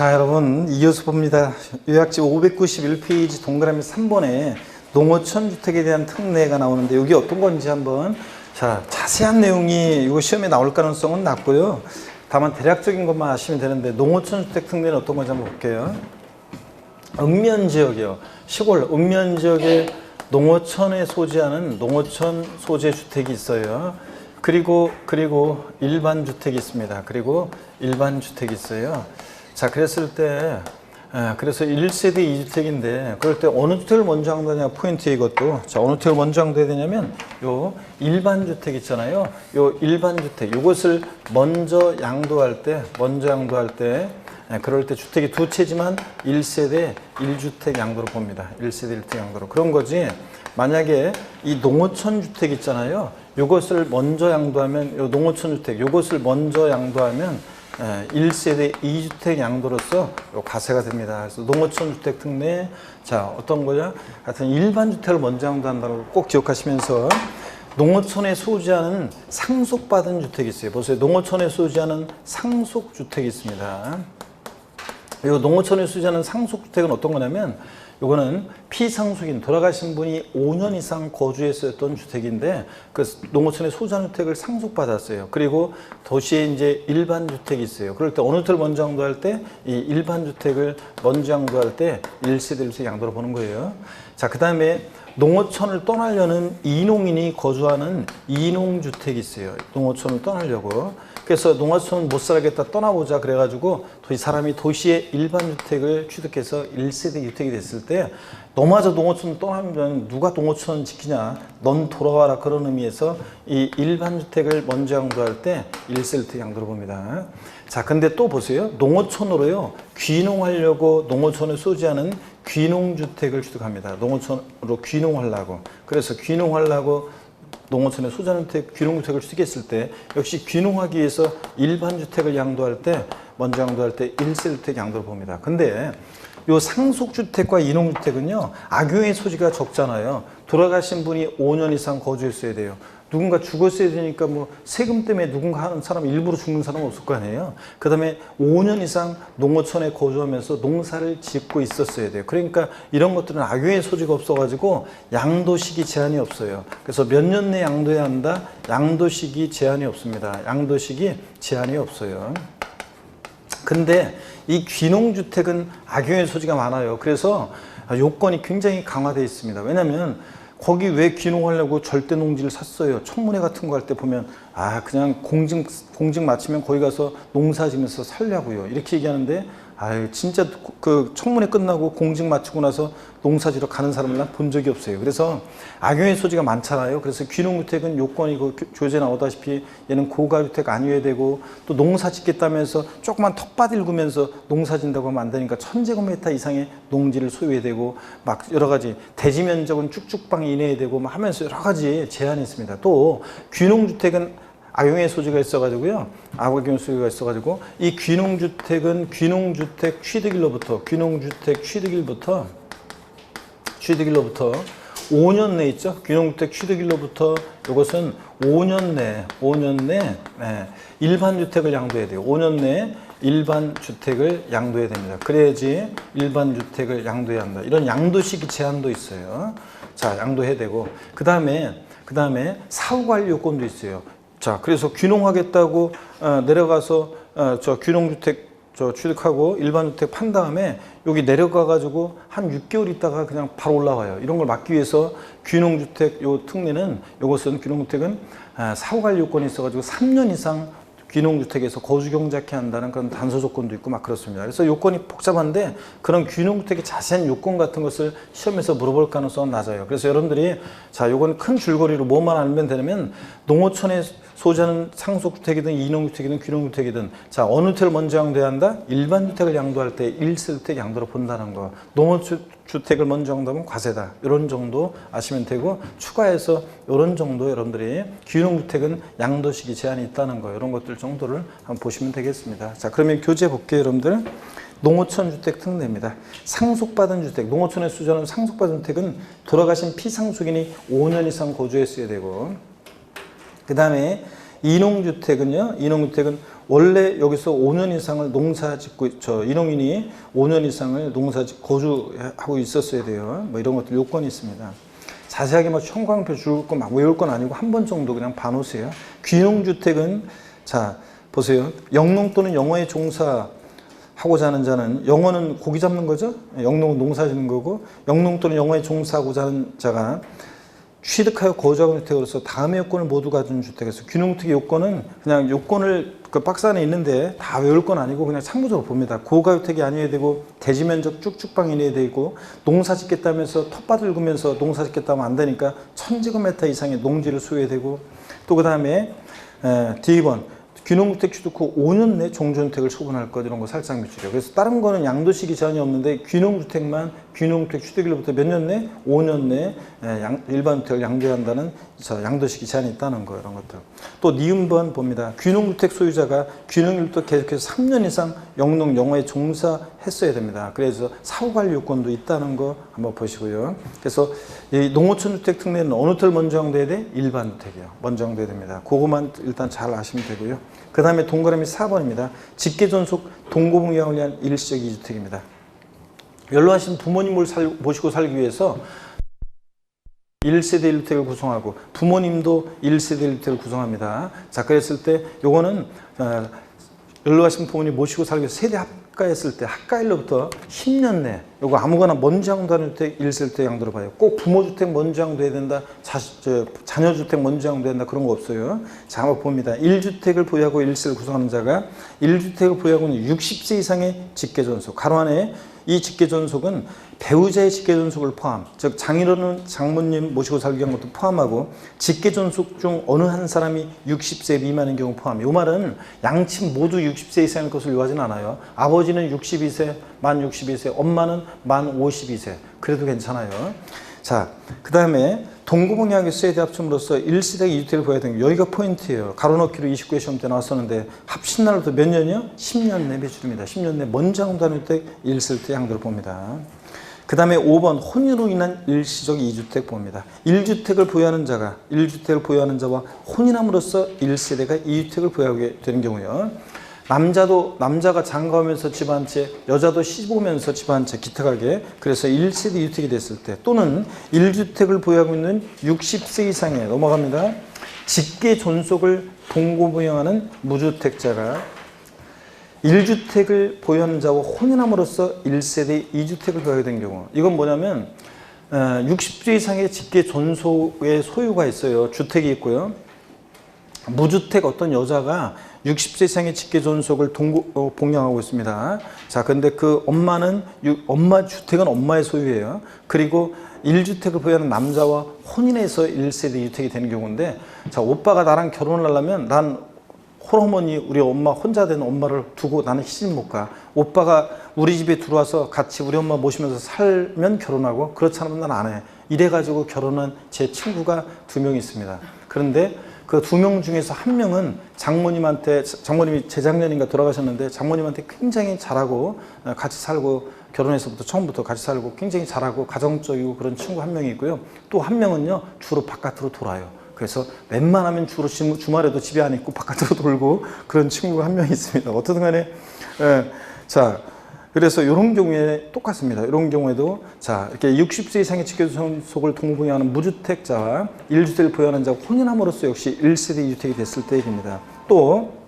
자, 여러분 이어서 봅니다. 요약집 591페이지 동그라미 3번에 농어촌 주택에 대한 특례가 나오는데 여기 어떤 건지 한번 자세한 내용이 이거 시험에 나올 가능성은 낮고요. 다만 대략적인 것만 아시면 되는데 농어촌 주택 특례는 어떤 건지 한번 볼게요. 읍면지역이요. 시골 읍면지역에 농어촌에 소지하는 농어촌 소재 주택이 있어요. 그리고 일반 주택이 있습니다. 그리고 일반 주택이 있어요. 자, 그랬을 때 그래서 1세대 2주택인데 그럴 때 어느 주택을 먼저 양도하냐 포인트 이것도. 자, 어느 주택을 먼저 양도해야 되냐면 요 일반 주택 있잖아요. 요 일반 주택 요것을 먼저 양도할 때 그럴 때 주택이 두 채지만 1세대 1주택 양도로 봅니다. 1세대 1주택 양도로. 그런 거지. 만약에 이 농어촌 주택 있잖아요. 요것을 먼저 양도하면 요 농어촌 주택 요것을 먼저 양도하면 1세대 2주택 양도로서 과세가 됩니다. 그래서 농어촌 주택 특례, 자, 어떤 거냐? 하여튼 일반 주택을 먼저 양도한다는 걸 꼭 기억하시면서 농어촌에 소지하는 상속받은 주택이 있어요. 보세요. 농어촌에 소지하는 상속주택이 있습니다. 이 농어촌에 소지하는 상속주택은 어떤 거냐면 요거는 피상속인 돌아가신 분이 5년 이상 거주했었던 주택인데 그 농어촌에 소지하는 주택을 상속받았어요. 그리고 도시에 이제 일반 주택이 있어요. 그럴 때 어느 주택을 먼저 양도할 때 이 일반 주택을 먼저 양도할 때 1세대 1주택 양도로 보는 거예요. 자, 그다음에 농어촌을 떠나려는 이농인이 거주하는 이농주택이 있어요. 농어촌을 떠나려고. 그래서 농어촌 못 살겠다 떠나보자 그래가지고 이 사람이 도시의 일반 주택을 취득해서 1세대 주택이 됐을 때 너마저 농어촌 떠나면 누가 농어촌 지키냐, 넌 돌아와라, 그런 의미에서 이 일반 주택을 먼저 양도할 때 1세대 주택 양도로 봅니다. 자, 근데 또 보세요. 농어촌으로요 귀농하려고 농어촌에 소지하는 귀농주택을 취득합니다. 농어촌으로 귀농하려고. 그래서 귀농하려고 농어촌에 소지하는 귀농주택을 취득했을 때 역시 귀농하기 위해서 일반 주택을 양도할 때 먼저 양도할 때 1세대 주택 양도를 봅니다. 근데 요 상속주택과 이농주택은요 악용의 소지가 적잖아요. 돌아가신 분이 5년 이상 거주했어야 돼요. 누군가 죽었어야 되니까 뭐 세금 때문에 누군가 하는 사람 일부러 죽는 사람은 없을 거 아니에요. 그 다음에 5년 이상 농어촌에 거주하면서 농사를 짓고 있었어야 돼요. 그러니까 이런 것들은 악용의 소지가 없어가지고 양도시기 제한이 없어요. 그래서 몇 년 내 양도해야 한다? 양도시기 제한이 없습니다. 양도시기 제한이 없어요. 근데 이 귀농주택은 악용의 소지가 많아요. 그래서 요건이 굉장히 강화되어 있습니다. 왜냐하면 거기 왜 귀농하려고 절대 농지를 샀어요. 청문회 같은 거 할 때 보면 그냥 공직 마치면 거기 가서 농사 지면서 살려고요. 이렇게 얘기하는데 진짜 그 청문회 끝나고 공직 마치고 나서 농사 지러 가는 사람을 난 본 적이 없어요. 그래서 악용의 소지가 많잖아요. 그래서 귀농주택은 요건이 그 교재 나오다시피 얘는 고가주택 아니어야 되고 또 농사 짓겠다면서 조그만 텃밭 일구면서 농사 짓는다고 하면 안 되니까 1000제곱미터 이상의 농지를 소유해야 되고 막 여러 가지 대지 면적은 쭉쭉방 이내에 되고 막 하면서 여러 가지 제한이 있습니다. 또 귀농주택은 악용의 소지가 있어가지고요. 악용의 소지가 있어가지고 이 귀농주택은 귀농주택 취득일로부터 5년 내 있죠. 귀농주택 취득일로부터 이것은 5년 내 일반 주택을 양도해야 돼요. 5년 내 일반 주택을 양도해야 됩니다. 그래야지 일반 주택을 양도해야 한다. 이런 양도시기 제한도 있어요. 자, 양도해야 되고 그 다음에 사후관리 요건도 있어요. 자, 그래서 귀농하겠다고 내려가서 저 귀농주택 취득하고 일반 주택 판 다음에 여기 내려가 가지고 한 6개월 있다가 그냥 바로 올라와요. 이런 걸 막기 위해서 귀농주택 요 특례는 요것은 귀농주택은 사후관리 요건이 있어 가지고 3년 이상 귀농주택에서 거주 경작해야 한다는 그런 단서 조건도 있고 막 그렇습니다. 그래서 요건이 복잡한데 그런 귀농주택의 자세한 요건 같은 것을 시험에서 물어볼 가능성은 낮아요. 그래서 여러분들이 자, 요건 큰 줄거리로 뭐만 알면 되냐면 농어촌에 소지하는 상속주택이든 이농주택이든 귀농주택이든 자, 어느 주택을 먼저 양도해야 한다? 일반 주택을 양도할 때 1세대 주택 양도로 본다는 거. 농어주택을 먼저 양도하면 과세다. 이런 정도 아시면 되고 추가해서 이런 정도 여러분들이 귀농주택은 양도시기 제한이 있다는 거. 이런 것들 정도를 한번 보시면 되겠습니다. 자, 그러면 교재 볼게요, 여러분들. 농어촌 주택 특례입니다. 상속받은 주택, 농어촌에 소지하는 상속받은 주택은 돌아가신 피상속인이 5년 이상 거주했어야 되고 그 다음에 이농주택은 원래 여기서 5년 이상을 농사 짓고, 인용인이 5년 이상을 농사 짓고 거주하고 있었어야 돼요. 뭐 이런 것들 요건이 있습니다. 자세하게 뭐 형광표 줄 거 막 외울 건 아니고 한 번 정도 그냥 봐놓으세요. 귀농주택은, 자, 보세요. 영농 또는 영어에 종사하고자 하는 자는, 영어는 고기 잡는 거죠? 영농은 농사 짓는 거고, 영농 또는 영어에 종사하고자 하는 자가 취득하여 거주하는 주택으로서 다음의 요건을 모두 가진 주택에서, 귀농주택의 요건은 그냥 요건을 그 박스 안에 있는데 다 외울 건 아니고 그냥 참고적으로 봅니다. 고가주택이 아니어야 되고, 대지면적 쭉쭉방이어야 되고, 농사 짓겠다면서 텃밭을 긁으면서 농사 짓겠다면 안 되니까 1000제곱미터 이상의 농지를 소유해야 되고, 또 그 다음에 D2번 귀농주택 취득 후 5년 내 종전주택을 처분할 것, 이런 거 살짝 밑줄이에요. 그래서 다른 거는 양도식이 전혀 없는데 귀농주택만 귀농주택 취득일로부터 몇 년 내? 5년 내 일반주택을 양도한다는 양도식이 제한이 있다는 거, 이런 것들. 또 니은번 봅니다. 귀농주택 소유자가 귀농일부터 계속해서 3년 이상 영농 영어에 종사했어야 됩니다. 그래서 사후관리 요건도 있다는 거 한번 보시고요. 그래서 이 농어촌 주택 특례는 어느 텔 먼저 양도해야 돼? 일반주택이요. 먼저 양도해야 됩니다. 그거만 일단 잘 아시면 되고요. 그 다음에 동그라미 4번입니다. 직계존속 동고분양을 위한 일시적 이주택입니다. 연로하신 부모님을 모시고 살기 위해서 1세대 1주택을 구성하고, 부모님도 1세대 1주택을 구성합니다. 자, 그랬을 때 요거는 연로하신 부모님 모시고 살기 위해서 세대 합가했을 때 합가일로부터 10년 내, 요거 아무거나 먼저 양도하는 주택 1세대 양도로 봐요. 꼭 부모주택 먼저 양도해야 된다, 자녀주택 먼저 양도해야 된다, 그런 거 없어요. 자, 한번 봅니다. 1주택을 보유하고 1세를 구성하는 자가 1주택을 보유하고 있는 60세 이상의 직계존속, 가로 안에 이 직계존속은 배우자의 직계존속을 포함, 즉 장인어른, 장모님 모시고 살기 위한 것도 포함하고, 직계존속 중 어느 한 사람이 60세 미만인 경우 포함. 이 말은 양친 모두 60세 이상일 것을 요하지는 않아요. 아버지는 62세, 만 62세, 엄마는 만 52세. 그래도 괜찮아요. 자, 그 다음에 동고분양의 세대 합침으로써 1세대 2주택을 보여야 되는 게, 여기가 포인트예요. 가로넣기로 29회 시험 때 나왔었는데, 합친 날부터 몇 년이요? 10년 내 매출입니다. 10년 내 먼저 양도하는 주택 1세대 양도를 봅니다. 그 다음에 5번 혼인으로 인한 일시적 2주택 봅니다. 1주택을 보유하는 자가, 1주택을 보유하는 자와 혼인함으로써 1세대가 2주택을 보유하게 되는 경우요. 남자가 장가오면서 집 한 채, 여자도 시집 오면서 집 한 채 기특하게, 그래서 1세대 2주택이 됐을 때, 또는 1주택을 보유하고 있는 60세 이상에 넘어갑니다. 직계 존속을 동고부양하는 무주택자가 1주택을 보유하는 자와 혼인함으로써 1세대 2주택을 보유하게 된 경우, 이건 뭐냐면 60세 이상의 직계 존속의 소유가 있어요. 주택이 있고요. 무주택 어떤 여자가 60세 이상의 직계 존속을 봉양하고 있습니다. 자, 근데 그 엄마는, 엄마 주택은 엄마의 소유예요. 그리고 1주택을 보유하는 남자와 혼인해서 1세대 2주택이 되는 경우인데, 자, 오빠가 나랑 결혼을 하려면 난 홀어머니, 우리 엄마 혼자 된 엄마를 두고 나는 시집 못 가. 오빠가 우리 집에 들어와서 같이 우리 엄마 모시면서 살면 결혼하고, 그렇지 않으면 난 안 해. 이래가지고 결혼한 제 친구가 2명 있습니다. 그런데 그 2명 중에서 한 명은 장모님이 재작년인가 돌아가셨는데, 장모님한테 굉장히 잘하고, 같이 살고, 결혼해서부터 처음부터 같이 살고 굉장히 잘하고 가정적이고 그런 친구 한 명이 있고요. 또 한 명은요, 주로 바깥으로 돌아요. 그래서 웬만하면 주로 주말에도 집에 안 있고 바깥으로 돌고 그런 친구가 한 명 있습니다. 어떻든 간에, 자, 그래서 이런 경우에 똑같습니다. 이런 경우에도, 자, 이렇게 60세 이상의 직계존속을 동고부양하는 무주택자와 1주택을 보유하는 자가 혼인함으로써 역시 1세대 2주택이 됐을 때 얘기입니다. 또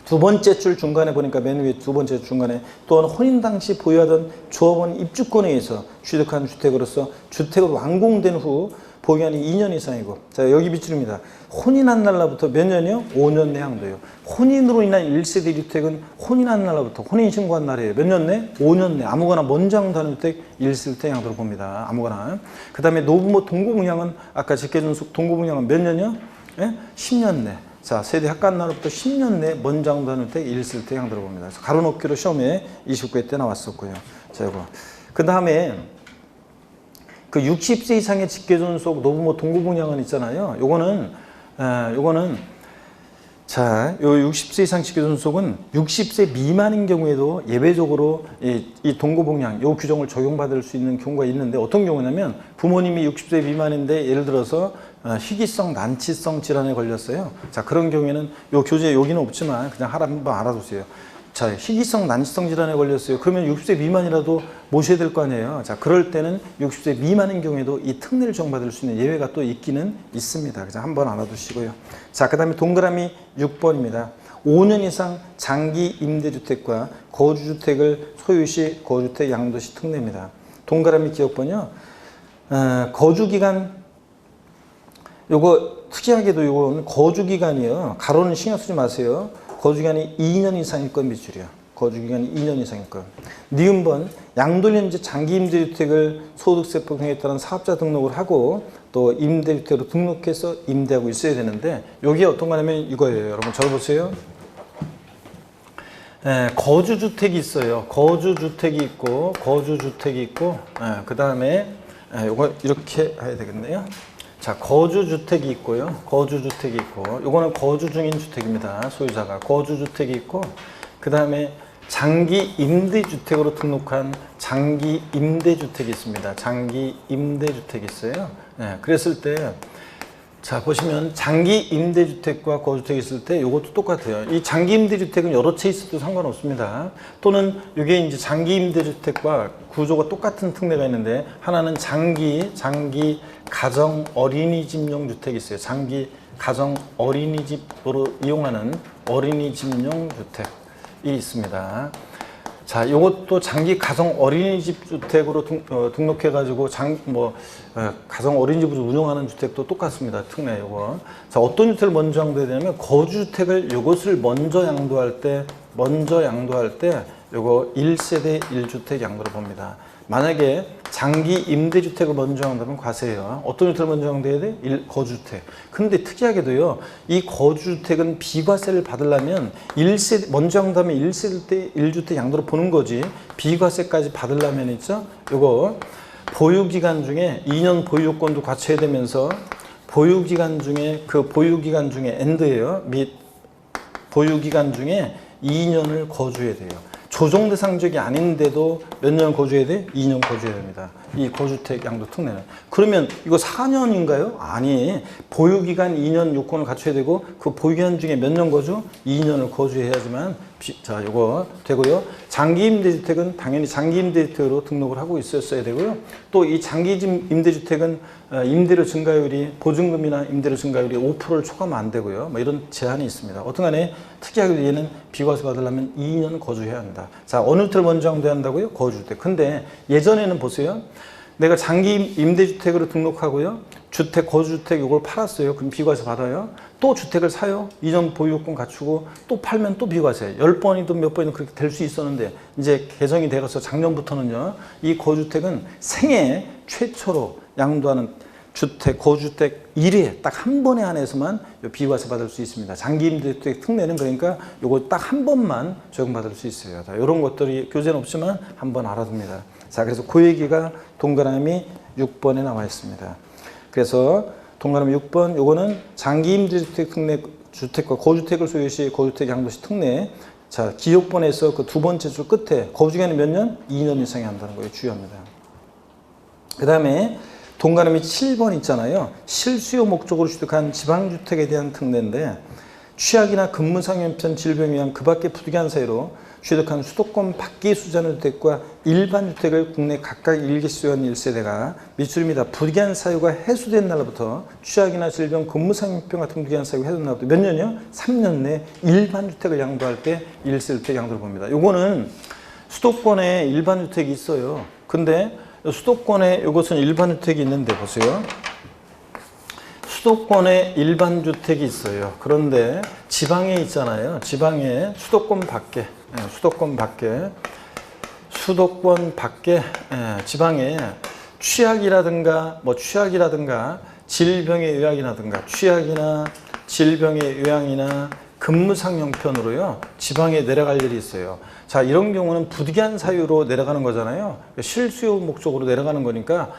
두 번째 줄 중간에 보니까, 맨 위에 두 번째 줄 중간에, 또한 혼인 당시 보유하던 조합원 입주권에 의해서 취득한 주택으로서 주택은 완공된 후 보유한이 2년 이상이고, 자, 여기 비출입니다. 혼인한 날로부터 몇 년이요? 5년 내 양도예요. 혼인으로 인한 1세대 1주택은 혼인한 날로부터, 혼인 신고한 날이에요. 몇 년 내? 5년 내. 아무거나 먼저 양도하는 주택 1세대 양도로 봅니다. 아무거나. 그 다음에 노부모 동고분양은, 아까 직계존속 동고분양은 몇 년이요? 예? 10년 내. 자, 세대 합간 날로부터 10년 내 먼저 양도하는 주택 1세대 양도로 봅니다. 그래서 가로넣기로 시험에 29회 때 나왔었고요. 자, 이거. 그 다음에 그 60세 이상의 직계존속 노부모 동고분양은 있잖아요. 요거는 자, 요 60세 이상 직계존속은 60세 미만인 경우에도 예외적으로 이 동거복양 요 규정을 적용받을 수 있는 경우가 있는데 어떤 경우냐면 부모님이 60세 미만인데 예를 들어서 희귀성 난치성 질환에 걸렸어요. 자, 그런 경우에는 요 교재에 여기는 없지만 그냥 한번 알아두세요. 자, 희귀성 난치성 질환에 걸렸어요. 그러면 60세 미만이라도 모셔야 될 거 아니에요. 자, 그럴 때는 60세 미만인 경우에도 이 특례를 적용받을 수 있는 예외가 또 있기는 있습니다. 그래서 한번 알아두시고요. 자, 그 다음에 동그라미 6번입니다. 5년 이상 장기 임대주택과 거주주택을 소유시 거주주택 양도시 특례입니다. 동그라미 기억번요. 거주기간 요거 특이하게도 요거는 거주기간이요. 가로는 신경 쓰지 마세요. 거주기간이 2년 이상일 건 밑줄이야. 거주기간이 2년 이상일 건. 니은번 양도인지 장기 임대주택을 소득세법 등에 따른 사업자 등록을 하고 또 임대주택으로 등록해서 임대하고 있어야 되는데 여기에 어떤 거냐면 이거예요. 여러분 적어보세요. 거주주택이 있어요. 거주주택이 있고 그 다음에 요거 이렇게 해야 되겠네요. 자, 거주주택이 있고요. 거주주택이 있고, 요거는 거주 중인 주택입니다. 소유자가. 거주주택이 있고, 그 다음에 장기 임대주택으로 등록한 장기 임대주택이 있습니다. 장기 임대주택이 있어요. 그랬을 때, 자, 보시면 장기 임대주택과 거주주택이 있을 때 요것도 똑같아요. 이 장기 임대주택은 여러 채 있어도 상관없습니다. 또는 이게 이제 장기 임대주택과 구조가 똑같은 특례가 있는데 하나는 장기 가정 어린이집용 주택이 있어요. 장기 가정 어린이집으로 이용하는 어린이집용 주택이 있습니다. 자, 이것도 장기 가정 어린이집 주택으로 등록해가지고 가정 어린이집으로 운영하는 주택도 똑같습니다. 특례 요거. 자, 어떤 주택을 먼저 양도해야 되냐면 거주주택을 요것을 먼저 양도할 때 요거 1세대 1주택 양도를 봅니다. 만약에 장기 임대주택을 먼저 양도하면 과세예요. 어떤 주택을 먼저 양도해야 돼? 거주주택. 근데 특이하게도요, 이 거주주택은 비과세를 받으려면 먼저 양도하면 1세대 때 1주택 양도를 보는 거지, 비과세까지 받으려면 있죠? 요거 보유기간 중에 2년 보유요건도 갖춰야 되면서 보유기간 중에 엔드예요. 및 보유기간 중에 2년을 거주해야 돼요. 조정 대상 지역이 아닌데도 몇 년 거주해야 돼? 2년 거주해야 됩니다. 이 거주택 양도 특례는. 그러면 이거 4년인가요? 아니, 보유기간 2년 요건을 갖춰야 되고 그 보유기간 중에 몇 년 거주? 2년을 거주해야지만 자, 요거 되고요. 장기 임대주택은 당연히 장기 임대주택으로 등록을 하고 있었어야 되고요. 또 이 장기 임대주택은 임대료 증가율이 보증금이나 임대료 증가율이 5%를 초과하면 안 되고요. 뭐 이런 제한이 있습니다. 어떤 간에 특이하게 얘는 비과세 받으려면 2년 거주해야 한다. 자, 어느 주택을 먼저 양도해야 한다고요? 거주주택. 근데 예전에는 보세요. 내가 장기 임대주택으로 등록하고요. 거주주택 이걸 팔았어요. 그럼 비과세 받아요. 또 주택을 사요. 2년 보유요건 갖추고 또 팔면 또 비과세. 10번이든 몇 번이든 그렇게 될 수 있었는데 이제 개정이 되어서 작년부터는요. 이 거주주택은 생애 최초로 양도하는 거주주택 1회 딱 한 번에 한해서만 비과세 받을 수 있습니다. 장기 임대주택 특례는 그러니까 요거 딱 한 번만 적용받을 수 있어요. 이런 것들이 교재는 없지만 한번 알아둡니다. 자, 그래서 그 얘기가 동그라미 6번에 나와 있습니다. 그래서 동그라미 6번 요거는 장기 임대주택 특례 주택과 거주택을 소유시 거주택 양도시 특례. 자, 기억번에서 그 두 번째 줄 끝에 거주기간이 몇 년? 2년 이상이 한다는 거예요. 주의합니다. 그 다음에 동그라미 7번 있잖아요. 실수요 목적으로 취득한 지방주택에 대한 특례인데 취약이나 근무상현편 질병에 의한 그 밖의 부득이한 사유로 취득한 수도권 밖의 수자는 주택과 일반 주택을 국내 각각 1개 소유한 1세대가 밑줄입니다. 부득이한 사유가 해소된 날부터 취약이나 질병, 근무상현편 같은 부득이한 사유가 해소된 날부터 몇 년이요? 3년 내 일반 주택을 양도할 때 1세대 양도를 봅니다. 요거는 수도권에 일반 주택이 있어요. 근데 수도권에 이것은 일반 주택이 있는데 보세요. 수도권에 일반 주택이 있어요. 그런데 지방에 있잖아요. 지방에 수도권 밖에 지방에 취약이라든가 질병의 요양이나 급무상 형편으로요 지방에 내려갈 일이 있어요. 자, 이런 경우는 부득이한 사유로 내려가는 거잖아요. 실수요 목적으로 내려가는 거니까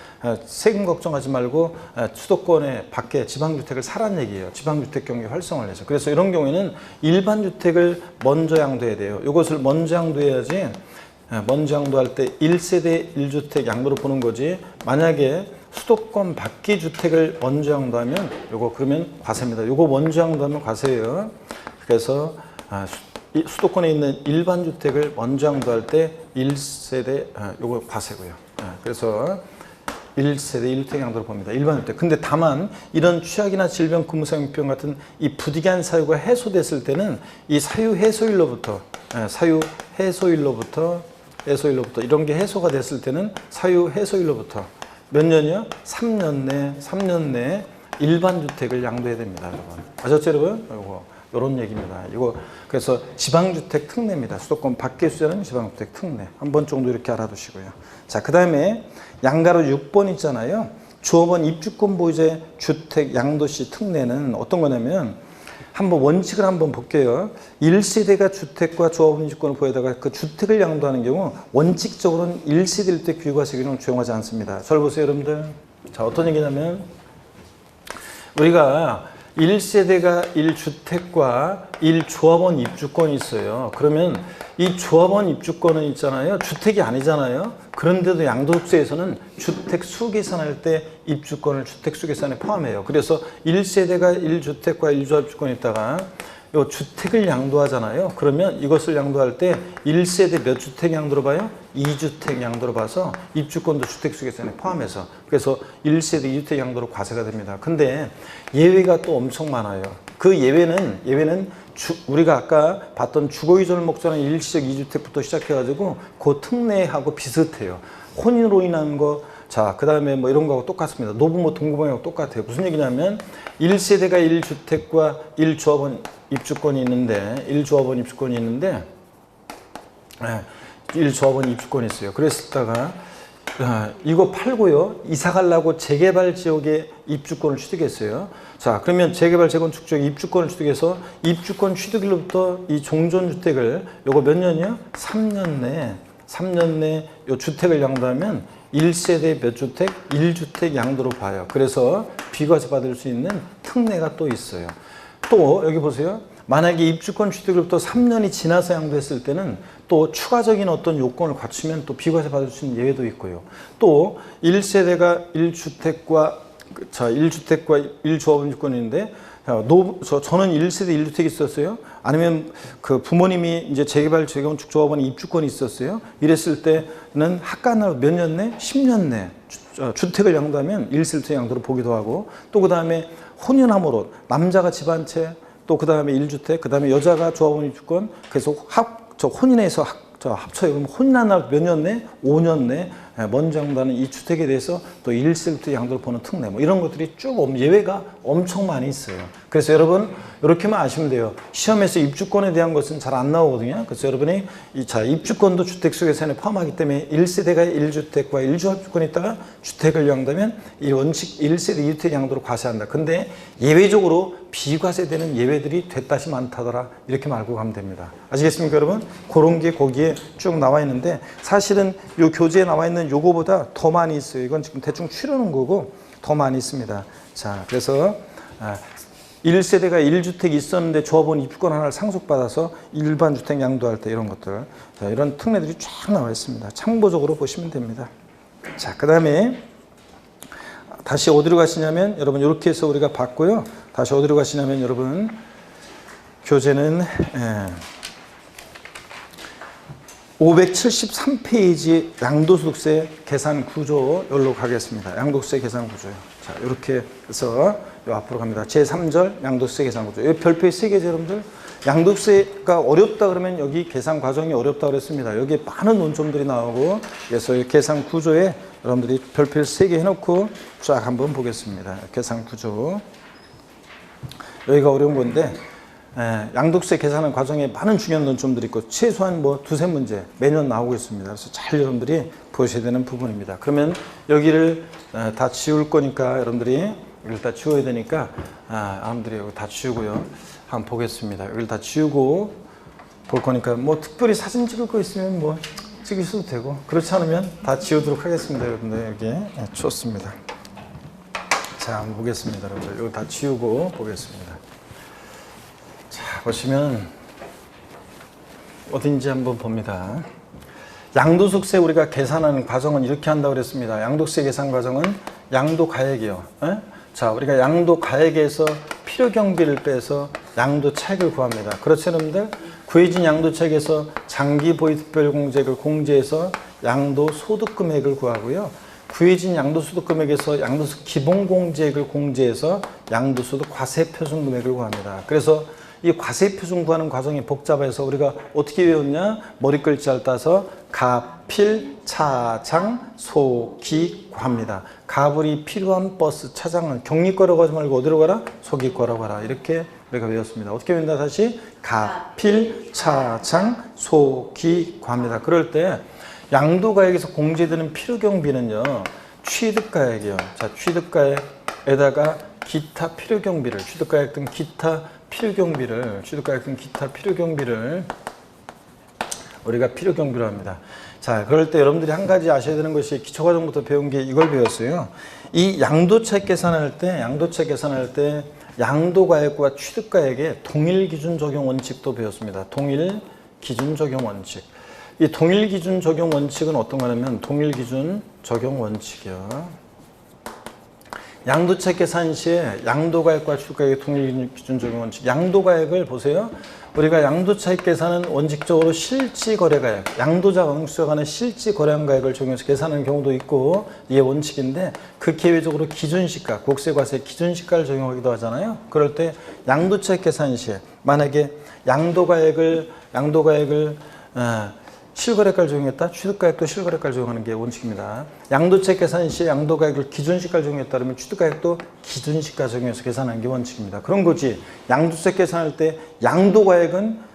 세금 걱정하지 말고 수도권에 밖에 지방주택을 사란 얘기예요. 지방주택 경기 활성화를 해서. 그래서 이런 경우에는 일반 주택을 먼저 양도해야 돼요. 이것을 먼저 양도해야지. 먼저 양도할 때 1세대 1주택 양도로 보는 거지. 만약에 수도권 밖의 주택을 먼저 양도하면 요거 그러면 과세입니다. 요거 먼저 양도하면 과세예요. 그래서 수도권에 있는 일반 주택을 먼저 양도할 때 1세대 요거 과세고요. 그래서 1세대 1주택 양도로 봅니다. 일반 주택. 근데 다만 이런 취약이나 질병, 근무상병 같은 이 부득이한 사유가 해소됐을 때는 이 사유 해소일로부터 이런 게 해소가 됐을 때는 사유 해소일로부터 몇 년이요? 3년 내 일반 주택을 양도해야 됩니다, 여러분. 아셨죠, 여러분? 요런 얘기입니다. 이거 그래서 지방주택 특례입니다. 수도권 밖의 수자는 지방주택 특례. 한 번 정도 이렇게 알아두시고요. 자, 그다음에 양가로 6번 있잖아요. 조합원 입주권 보유자의 주택 양도시 특례는 어떤 거냐면 한번 원칙을 한번 볼게요. 1세대가 주택과 조합원 입주권을 보유하다가 그 주택을 양도하는 경우 원칙적으로는 1세대 1주택 비과세 규정을 적용하지 않습니다. 잘 보세요, 여러분들. 자, 어떤 얘기냐면 우리가 1세대가 1주택과 1조합원 입주권이 있어요. 그러면 이 조합원 입주권은 있잖아요. 주택이 아니잖아요. 그런데도 양도세에서는 주택 수 계산할 때 입주권을 주택 수 계산에 포함해요. 그래서 1세대가 1주택과 1조합 입주권이 있다가 요 주택을 양도하잖아요. 그러면 이것을 양도할 때 1세대 몇 주택 양도로 봐요? 2주택 양도로 봐서 입주권도 주택 수 계산에 포함해서 그래서 1세대 2주택 양도로 과세가 됩니다. 근데 예외가 또 엄청 많아요. 그 예외는 우리가 아까 봤던 주거이전을 목적으로 하는 일시적 2주택부터 시작해가지고 그 특례하고 비슷해요. 혼인으로 인한 거, 자, 그 다음에 뭐 이런 거하고 똑같습니다. 노부모 동거방하고 똑같아요. 무슨 얘기냐면 1세대가 1주택과 1조합원 입주권이 있는데 1조합원 입주권이 있는데 1조합원 입주권이 있어요. 그랬다가 이거 팔고요. 이사 가려고 재개발 지역에 입주권을 취득했어요. 자, 그러면 재개발 재건축 지역에 입주권을 취득해서 입주권 취득일로부터 이 종전주택을 요거 몇 년이요? 3년 내 요 주택을 양도하면 1세대 몇 주택? 1주택 양도로 봐요. 그래서 비과세 받을 수 있는 특례가 또 있어요. 또 여기 보세요. 만약에 입주권 취득으로부터 3년이 지나서 양도했을 때는 또 추가적인 어떤 요건을 갖추면 또 비과세 받을 수 있는 예외도 있고요. 또 1세대가 1주택과 1조합원 입주권이 있는데 저는 1세대 1주택이 있었어요. 아니면 그 부모님이 이제 재개발 재건축 조합원이 입주권이 있었어요. 이랬을 때는 학간으로 몇 년 내? 10년 내 주택을 양도하면 1세대 양도로 보기도 하고 또 그 다음에 혼인함으로 남자가 집 한 채 또 그 다음에 1주택 그 다음에 여자가 조합원 입주권 그래서 혼인해서 합쳐요. 그럼 혼인한 날 몇 년 내? 5년 내 먼저 양도하는 이 주택에 대해서 또 1세대 양도를 보는 특례 뭐 이런 것들이 쭉 예외가 엄청 많이 있어요. 그래서 여러분 이렇게만 아시면 돼요. 시험에서 입주권에 대한 것은 잘 안 나오거든요. 그래서 여러분이 입주권도 주택 수 계산에 포함하기 때문에 1세대가 1주택과 1조합 입주권이 있다가 주택을 양도하면 이 원칙 1세대 2주택 양도로 과세한다. 근데 예외적으로 비과세되는 예외들이 됐다시 많다더라. 이렇게 알고 가면 됩니다. 아시겠습니까, 여러분? 그런 게 거기에 쭉 나와 있는데 사실은 이 교재에 나와 있는 요거보다 더 많이 있어요. 이건 지금 대충 추려놓은 거고 더 많이 있습니다. 자, 그래서 1세대가 1주택 있었는데 조합원 입주권 하나를 상속받아서 일반 주택 양도할 때 이런 것들, 자, 이런 특례들이 쫙 나와 있습니다. 참고적으로 보시면 됩니다. 자, 그 다음에 다시 어디로 가시냐면 여러분 이렇게 해서 우리가 봤고요. 다시 어디로 가시냐면 여러분 교재는 573페이지 양도소득세 계산 구조 여기로 가겠습니다. 양도세 계산 구조요. 자, 이렇게 해서 요 앞으로 갑니다. 제3절 양도세 계산 구조. 여기 별표에 3개죠, 여러분들. 양도세가 어렵다 그러면 여기 계산 과정이 어렵다 그랬습니다. 여기에 많은 논점들이 나오고 그래서 이 계산 구조에 여러분들이 별표를 3개 해놓고 쫙 한번 보겠습니다. 계산 구조. 여기가 어려운 건데 양도세 계산하는 과정에 많은 중요한 논점들이 있고 최소한 뭐 2-3문제 매년 나오고 있습니다. 그래서 잘 여러분들이 보셔야 되는 부분입니다. 그러면 여기를 다 지울 거니까 여러분들이 이걸 다 지워야 되니까 여러분들이 여기 다 지우고요. 한번 보겠습니다. 여기를 다 지우고 볼 거니까 뭐 특별히 사진 찍을 거 있으면 뭐 찍으셔도 되고 그렇지 않으면 다 지우도록 하겠습니다. 여러분들 여기 좋습니다. 자, 한번 보겠습니다. 여러분들 이거 다 지우고 보겠습니다. 자, 보시면 어딘지 한번 봅니다. 양도소득세 우리가 계산하는 과정은 이렇게 한다고 그랬습니다. 양도세 계산 과정은 양도가액이요. 자, 우리가 양도가액에서 필요경비를 빼서 양도차익을 구합니다. 그렇죠, 여러분들? 구해진 양도차익에서 장기보유특별공제액을 공제해서 양도소득금액을 구하고요. 구해진 양도소득금액에서 양도소득 기본공제액을 공제해서 양도소득 과세표준금액을 구합니다. 그래서 이 과세표준 구하는 과정이 복잡해서 우리가 어떻게 외웠냐? 머리 글자를 따서 가필, 차장, 소기, 과입니다. 가불이 필요한 버스, 차장은 경리과라고 하지 말고 어디로 가라? 소기과라고 하라. 이렇게 우리가 외웠습니다. 어떻게 외운다? 다시 가필, 차장, 소기, 과입니다. 그럴 때 양도가액에서 공제되는 필요경비는요, 취득가액이요. 자, 취득가액에다가 기타 필요경비를, 취득가액 등 기타 필요경비를, 취득가액 등 기타 필요경비를 우리가 필요경비로 합니다. 자, 그럴 때 여러분들이 한 가지 아셔야 되는 것이 기초과정부터 배운 게 이걸 배웠어요. 이 양도차익 계산할 때 양도가액과 취득가액의 동일 기준 적용 원칙도 배웠습니다. 동일 기준 적용 원칙. 이 동일 기준 적용 원칙은 어떤 거냐면 동일 기준 적용 원칙이요. 양도차익 계산 시에 양도가액과 취득가액의 동일 기준 적용 원칙. 양도가액을 보세요. 우리가 양도차익 계산은 원칙적으로 실지거래가액, 양도자가 응수자 간의 실지거래한 가액을 적용해서 계산하는 경우도 있고 이게 원칙인데 극히 예외적으로 기준시가, 국세과세 기준시가를 적용하기도 하잖아요. 그럴 때 양도차익 계산 시에 만약에 양도가액을 실거래가를 적용했다. 취득가액도 실거래가를 적용하는 게 원칙입니다. 양도차익 계산 시에 양도가액을 기준시가를 적용했다 그러면 취득가액도 기준시가 적용해서 계산하는 게 원칙입니다. 그런 거지. 양도차익 계산할 때 양도가액은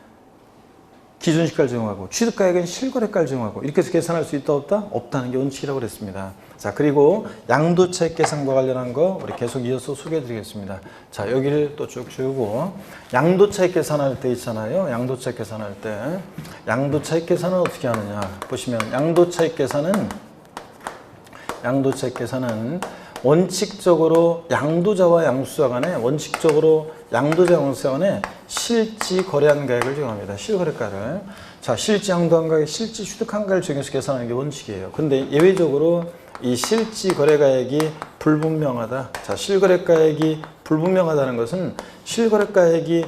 기준시가를 적용하고 취득가액은 실거래가를 적용하고 이렇게 해서 계산할 수 있다 없다? 없다는 게 원칙이라고 그랬습니다. 자, 그리고 양도차익 계산과 관련한 거 우리 계속 이어서 소개해 드리겠습니다. 자, 여기를 또 쭉 지우고 양도차익 계산할 때 있잖아요. 양도차익 계산할 때 양도차익 계산은 어떻게 하느냐 보시면 양도차익 계산은 원칙적으로 양도자와 양수자 간에 양도자 양수자 간에 실지 거래한 가액을 적용합니다. 실거래가를. 자, 실지 양도한 가액, 실지 취득한 가액을 적용해서 계산하는 게 원칙이에요. 근데 예외적으로 이 실지 거래가액이 불분명하다. 자, 실거래가액이 불분명하다는 것은 실거래가액이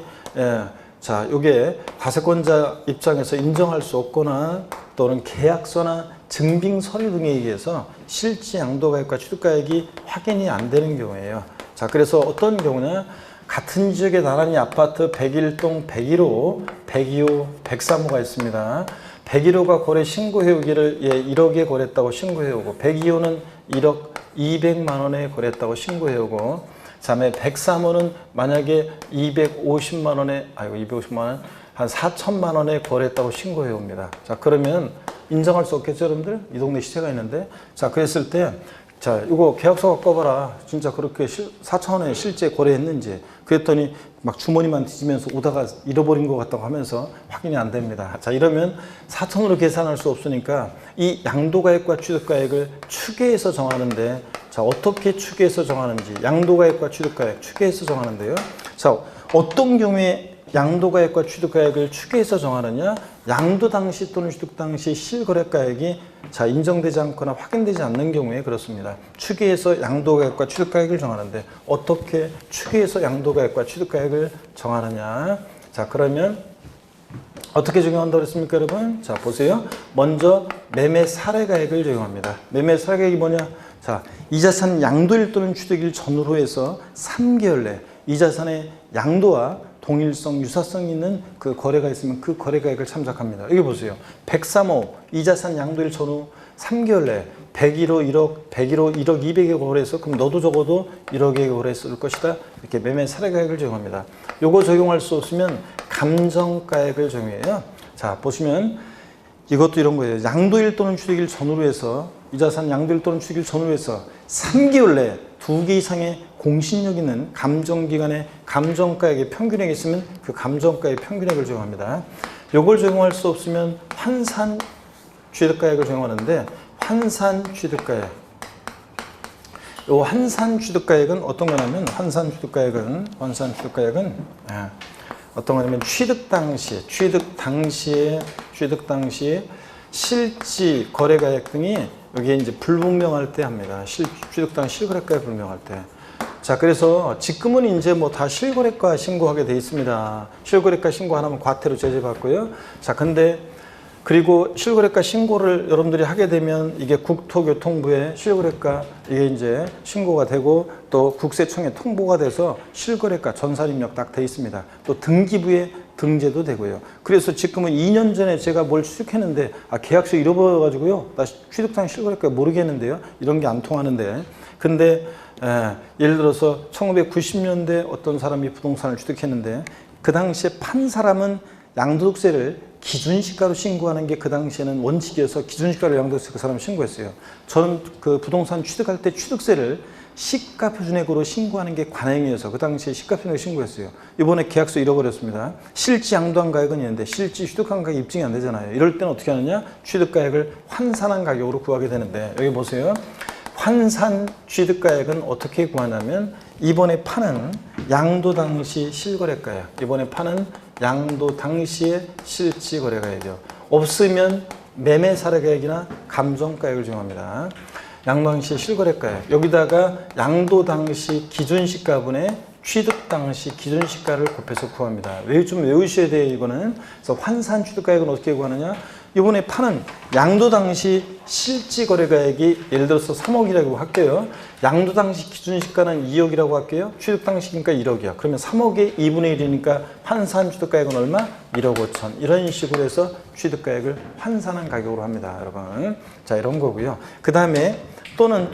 자, 요게 과세권자 입장에서 인정할 수 없거나 또는 계약서나 증빙 서류 등에 의해서 실지 양도가액과 취득가액이 확인이 안 되는 경우예요. 자, 그래서 어떤 경우냐? 같은 지역에 나란히 아파트 101동 101호, 102호, 103호가 있습니다. 101호가 거래 신고해오기를 1억에 거래했다고 신고해오고 102호는 1억 200만 원에 거래했다고 신고해오고 그다음에 103호는 만약에 250만 원에 250만 원 한 4천만 원에 거래했다고 거래했다고 자, 그러면 인정할 수 없겠죠, 여러분들? 이 동네 시세가 있는데. 자, 그랬을 때 자, 이거 계약서 갖고 와봐라. 진짜 그렇게 4천 원에 실제 거래했는지. 그랬더니 막 주머니만 뒤지면서 오다가 잃어버린 것 같다고 하면서 확인이 안 됩니다. 자, 이러면 4천으로 계산할 수 없으니까 이 양도가액과 취득가액을 추계해서 정하는데 자, 어떻게 추계해서 정하는지 양도가액과 취득가액 추계해서 정하는데요. 자, 어떤 경우에 양도가액과 취득가액을 추계해서 정하느냐? 양도 당시 또는 취득 당시 실거래가액이 자, 인정되지 않거나 확인되지 않는 경우에 그렇습니다. 추계해서 양도가액과 취득가액을 정하는데 어떻게 추계해서 양도가액과 취득가액을 정하느냐? 자, 그러면 어떻게 적용한다고 그랬습니까, 여러분? 자, 보세요. 먼저 매매 사례가액을 적용합니다. 매매 사례가액이 뭐냐? 자, 이 자산 양도일 또는 취득일 전후로 해서 3개월 내 이 자산의 양도와 동일성, 유사성 있는 그 거래가 있으면 그 거래가액을 참작합니다. 여기 보세요. 103호 이 자산 양도일 전후 3개월 내 101호 1억, 101호 1억 200에 거래해서 그럼 너도 적어도 1억에 거래했을 것이다. 이렇게 매매 사례가액을 적용합니다. 요거 적용할 수 없으면 감정가액을 적용해요. 자, 보시면 이것도 이런 거예요. 양도일 또는 취득일 전후로 해서 이 자산 양도일 또는 취득일 전후로 해서 3개월 내에 2개 이상의 공신력 있는 감정기관의 감정가액의 평균액이 있으면 그 감정가액의 평균액을 적용합니다. 요걸 적용할 수 없으면 환산 취득가액을 적용하는데 환산 취득가액. 요 환산 취득가액은 어떤 거냐면 환산 취득가액은 어떤 거냐면 취득 당시에 실지 거래가액 등이 여기에 이제 불분명할 때 합니다. 취득 당시 실거래가액 불명할 때. 자, 그래서 지금은 이제 뭐 다 실거래가 신고하게 돼 있습니다. 실거래가 신고 안 하면 과태료 제재받고요. 자, 근데 그리고 실거래가 신고를 여러분들이 하게 되면 이게 국토교통부에 실거래가 이게 이제 신고가 되고 또 국세청에 통보가 돼서 실거래가 전산입력 딱 돼 있습니다. 또 등기부에 등재도 되고요. 그래서 지금은 2년 전에 제가 뭘 취득했는데 계약서 잃어버려가지고요. 나 취득상 실거래가 모르겠는데요. 이런 게 안 통하는데. 근데 예를 들어서 1990년대 어떤 사람이 부동산을 취득했는데 그 당시에 판 사람은 양도득세를 기준시가로 신고하는 게 그 당시에는 원칙이어서 기준시가로 양도세 그 사람 신고했어요. 저는 그 부동산 취득할 때 취득세를 시가표준액으로 신고하는 게 관행이어서 그 당시에 시가표준액 신고했어요. 이번에 계약서 잃어버렸습니다. 실지 양도한 가액은 있는데 실지 취득한 가액 입증이 안 되잖아요. 이럴 때는 어떻게 하느냐? 취득가액을 환산한 가격으로 구하게 되는데 여기 보세요. 환산 취득가액은 어떻게 구하냐면 이번에 파는 양도 당시 실거래가액, 이번에 파는 양도 당시의 실지 거래가액이요. 없으면 매매 사례가액이나 감정가액을 적용합니다. 양도 당시 실거래가액, 여기다가 양도 당시 기준시가분의 취득 당시 기준시가를 곱해서 구합니다. 좀 외우셔야 돼요, 이거는. 그래서 환산 취득가액은 어떻게 구하느냐? 이번에 파는 양도 당시 실지 거래가액이 예를 들어서 3억이라고 할게요. 양도 당시 기준시가는 2억이라고 할게요. 취득 당시니까 1억이야. 그러면 3억의 2분의 1이니까 환산 취득가액은 얼마? 1억 5천. 이런 식으로 해서 취득가액을 환산한 가격으로 합니다, 여러분. 자, 이런 거고요. 그 다음에 또는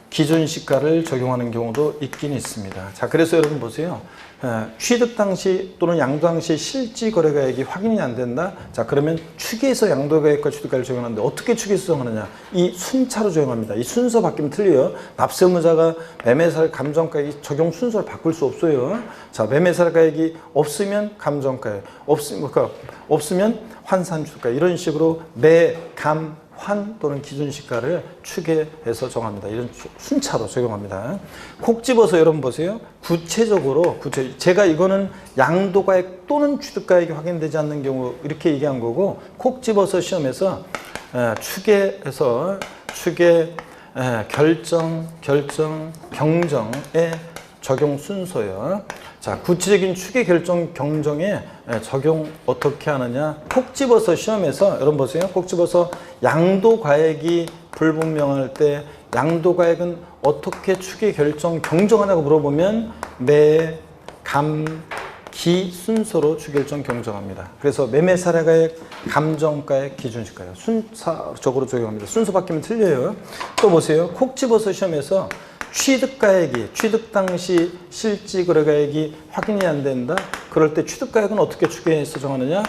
기준시가를 적용하는 경우도 있긴 있습니다. 자, 그래서 여러분 보세요. 취득 당시 또는 양도 당시 실지 거래가액이 확인이 안 된다. 자, 그러면 추계에서 양도가액과 취득가액을 적용하는데 어떻게 추계에서 적용하느냐? 이 순차로 적용합니다. 이 순서 바뀌면 틀려요. 납세의무자가 매매사례 감정가액이 적용 순서를 바꿀 수 없어요. 자, 매매사례가액이 없으면 감정가액, 없으면 환산 취득가액, 이런 식으로 환 또는 기준시가를 추계해서 정합니다. 이런 순차로 적용합니다. 콕 집어서 여러분 보세요. 구체적으로 제가 이거는 양도가액 또는 취득가액이 확인되지 않는 경우 이렇게 얘기한 거고, 콕 집어서 시험에서 추계해서 결정, 경정의 적용 순서요. 자, 구체적인 추계, 결정, 경정에 적용 어떻게 하느냐? 콕 집어서 시험에서 여러분 보세요. 콕 집어서 양도가액이 불분명할 때 양도가액은 어떻게 추계, 결정, 경정하냐고 물어보면 기 순서로 추계, 결정, 경정합니다. 그래서 매매사례가액, 감정가액, 기준시가요. 순차적으로 적용합니다. 순서 바뀌면 틀려요. 또 보세요. 콕 집어서 시험에서 취득가액이 취득 당시 실지 거래가액이 확인이 안 된다. 그럴 때 취득가액은 어떻게 추계해서 정하느냐?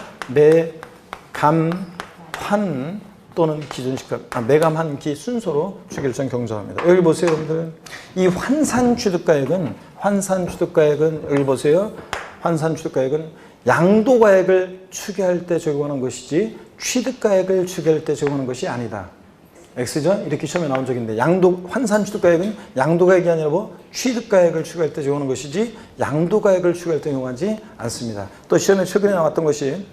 환 또는 기준시가 매감한기 순서로 추계일정 경정합니다. 여기 보세요, 여러분들. 이 환산 취득가액은 여기 보세요. 환산 취득가액은 양도가액을 추계할 때 적용하는 것이지 취득가액을 추계할 때 적용하는 것이 아니다. X죠? 이렇게 시험에 나온 적이 있는데 환산 취득가액은 양도가액이 아니라 취득가액을 추가할 때 적용하는 것이지 양도가액을 추가할 때 적용하지 않습니다. 또 시험에 최근에 나왔던 것이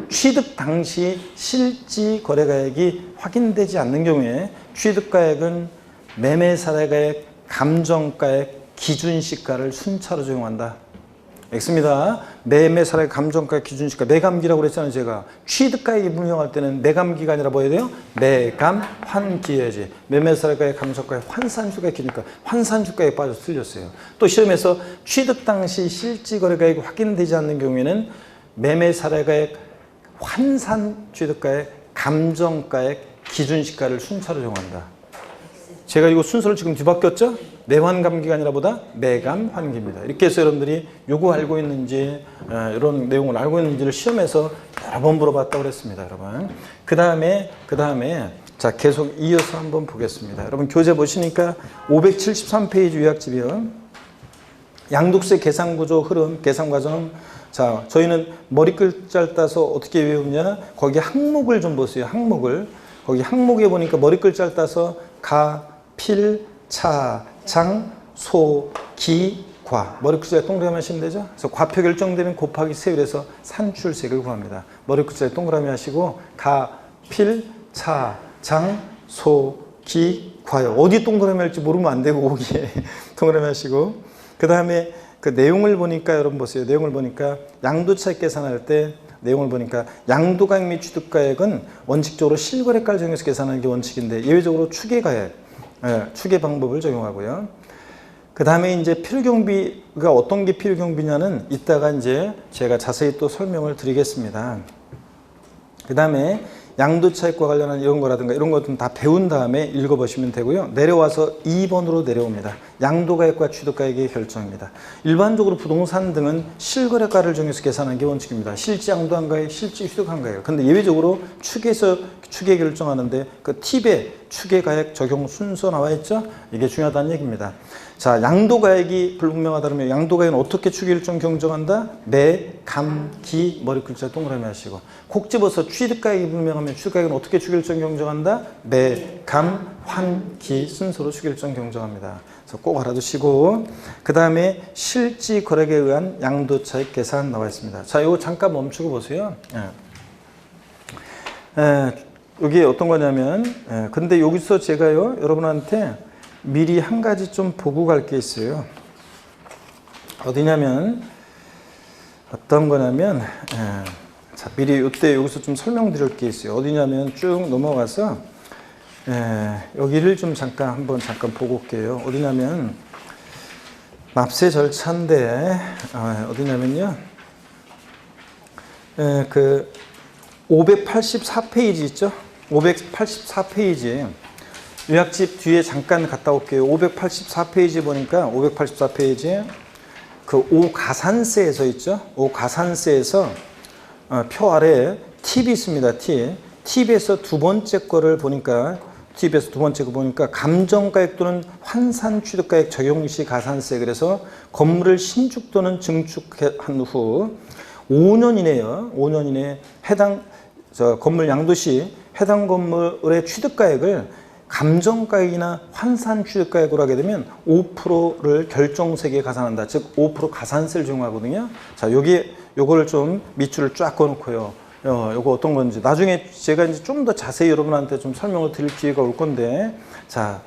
취득 당시 실지 거래가액이 확인되지 않는 경우에 취득가액은 매매사례가액, 감정가액, 기준시가를 순차로 적용한다. X입니다. 매매사례 감정가 기준시가 매감기라고 그랬잖아요. 제가 취득가액이 분명할 때는 매감기가 아니라 뭐 해야 돼요? 매감환기해야지. 매매사례가액 감정가액 환산주가액 기니까 환산주가액 빠져서 틀렸어요. 또 시험에서 취득 당시 실지거래가액이 확인되지 않는 경우에는 매매사례가액 환산 취득가액 감정가액 기준시가를 순차로 적용한다. 제가 이거 순서를 지금 뒤바뀌었죠? 매환감기가 아니라 매감환기입니다. 이렇게 해서 여러분들이 요거 알고 있는지 이런 내용을 알고 있는지를 시험에서 여러 번 물어봤다고 그랬습니다, 여러분. 그 다음에 자, 계속 이어서 한번 보겠습니다. 여러분 교재 보시니까 573페이지 요약집이요. 양도세 계산구조 흐름, 계산과정. 자, 저희는 머리 글자를 따서 어떻게 외우냐? 거기 항목을 좀 보세요. 항목을. 거기 항목에 보니까 머리 글자를 따서 가, 필, 차, 장, 소, 기, 과. 머리 글자에 동그라미 하시면 되죠? 그래서 과표 결정되면 곱하기 세율에서 산출세를 구합니다. 머리 글자에 동그라미 하시고 가, 필, 차, 장, 소, 기, 과요. 어디 동그라미 할지 모르면 안 되고 거기에 동그라미 하시고 그 다음에 그 내용을 보니까 여러분 보세요. 내용을 보니까 양도차익 계산할 때 내용을 보니까 양도가액 및 취득가액은 원칙적으로 실거래가를 적용해서 계산하는 게 원칙인데 예외적으로 추계가액, 추계 방법을 적용하고요. 그 다음에 이제 필요경비가 어떤 게 필요경비냐는 이따가 이제 제가 자세히 또 설명을 드리겠습니다. 그 다음에 양도차익과 관련한 이런 거라든가 이런 것들은 다 배운 다음에 읽어보시면 되고요. 내려와서 2번으로 내려옵니다. 양도가액과 취득가액의 결정입니다. 일반적으로 부동산 등은 실거래가를 정해서 계산하는 게 원칙입니다. 실제 양도한 가액, 실제 취득한 가액. 근데 예외적으로 추계에서 추계 결정하는데 그 팁에 추계가액 적용 순서 나와 있죠? 이게 중요하다는 얘기입니다. 자, 양도가액이 불분명하다면 양도가액은 어떻게 추계일정 경정한다? 매, 감, 기, 머리 글자 동그라미 하시고 콕 집어서 취득가액이 불분명하면 취득가액은 어떻게 추계일정 경정한다? 매, 감, 환, 기 순서로 추계일정 경정합니다. 그래서 꼭 알아두시고 그 다음에 실지 거래액에 의한 양도차익 계산 나와 있습니다. 자, 이거 잠깐 멈추고 보세요. 여기 어떤 거냐면 근데 여기서 제가요 여러분한테 미리 한 가지 좀 보고 갈 게 있어요. 어디냐면 어떤 거냐면 자, 미리 이때 여기서 좀 설명드릴 게 있어요. 어디냐면 쭉 넘어가서 여기를 좀 잠깐 보고 올게요. 어디냐면 납세 절차인데 어디냐면요 그 584페이지 있죠? 584페이지 요약집 뒤에 잠깐 갔다 올게요. 584페이지 보니까 584페이지 그 5가산세에서 있죠? 5가산세에서 표 아래에 팁이 있습니다. 팁에서 두 번째 거를 보니까 팁에서 두 번째 거 보니까 감정가액 또는 환산취득가액 적용 시 가산세 그래서 건물을 신축 또는 증축한 후 5년 이내요. 5년 이내에 해당 건물 양도 시 해당 건물의 취득가액을 감정가액이나 환산취득가액으로 하게 되면 5%를 결정세계에 가산한다. 즉 5% 가산세를 적용하거든요. 자, 요거를 좀 밑줄을 쫙 그어놓고요. 요거 어떤 건지 나중에 제가 이제 좀 더 자세히 여러분한테 좀 설명을 드릴 기회가 올 건데, 자,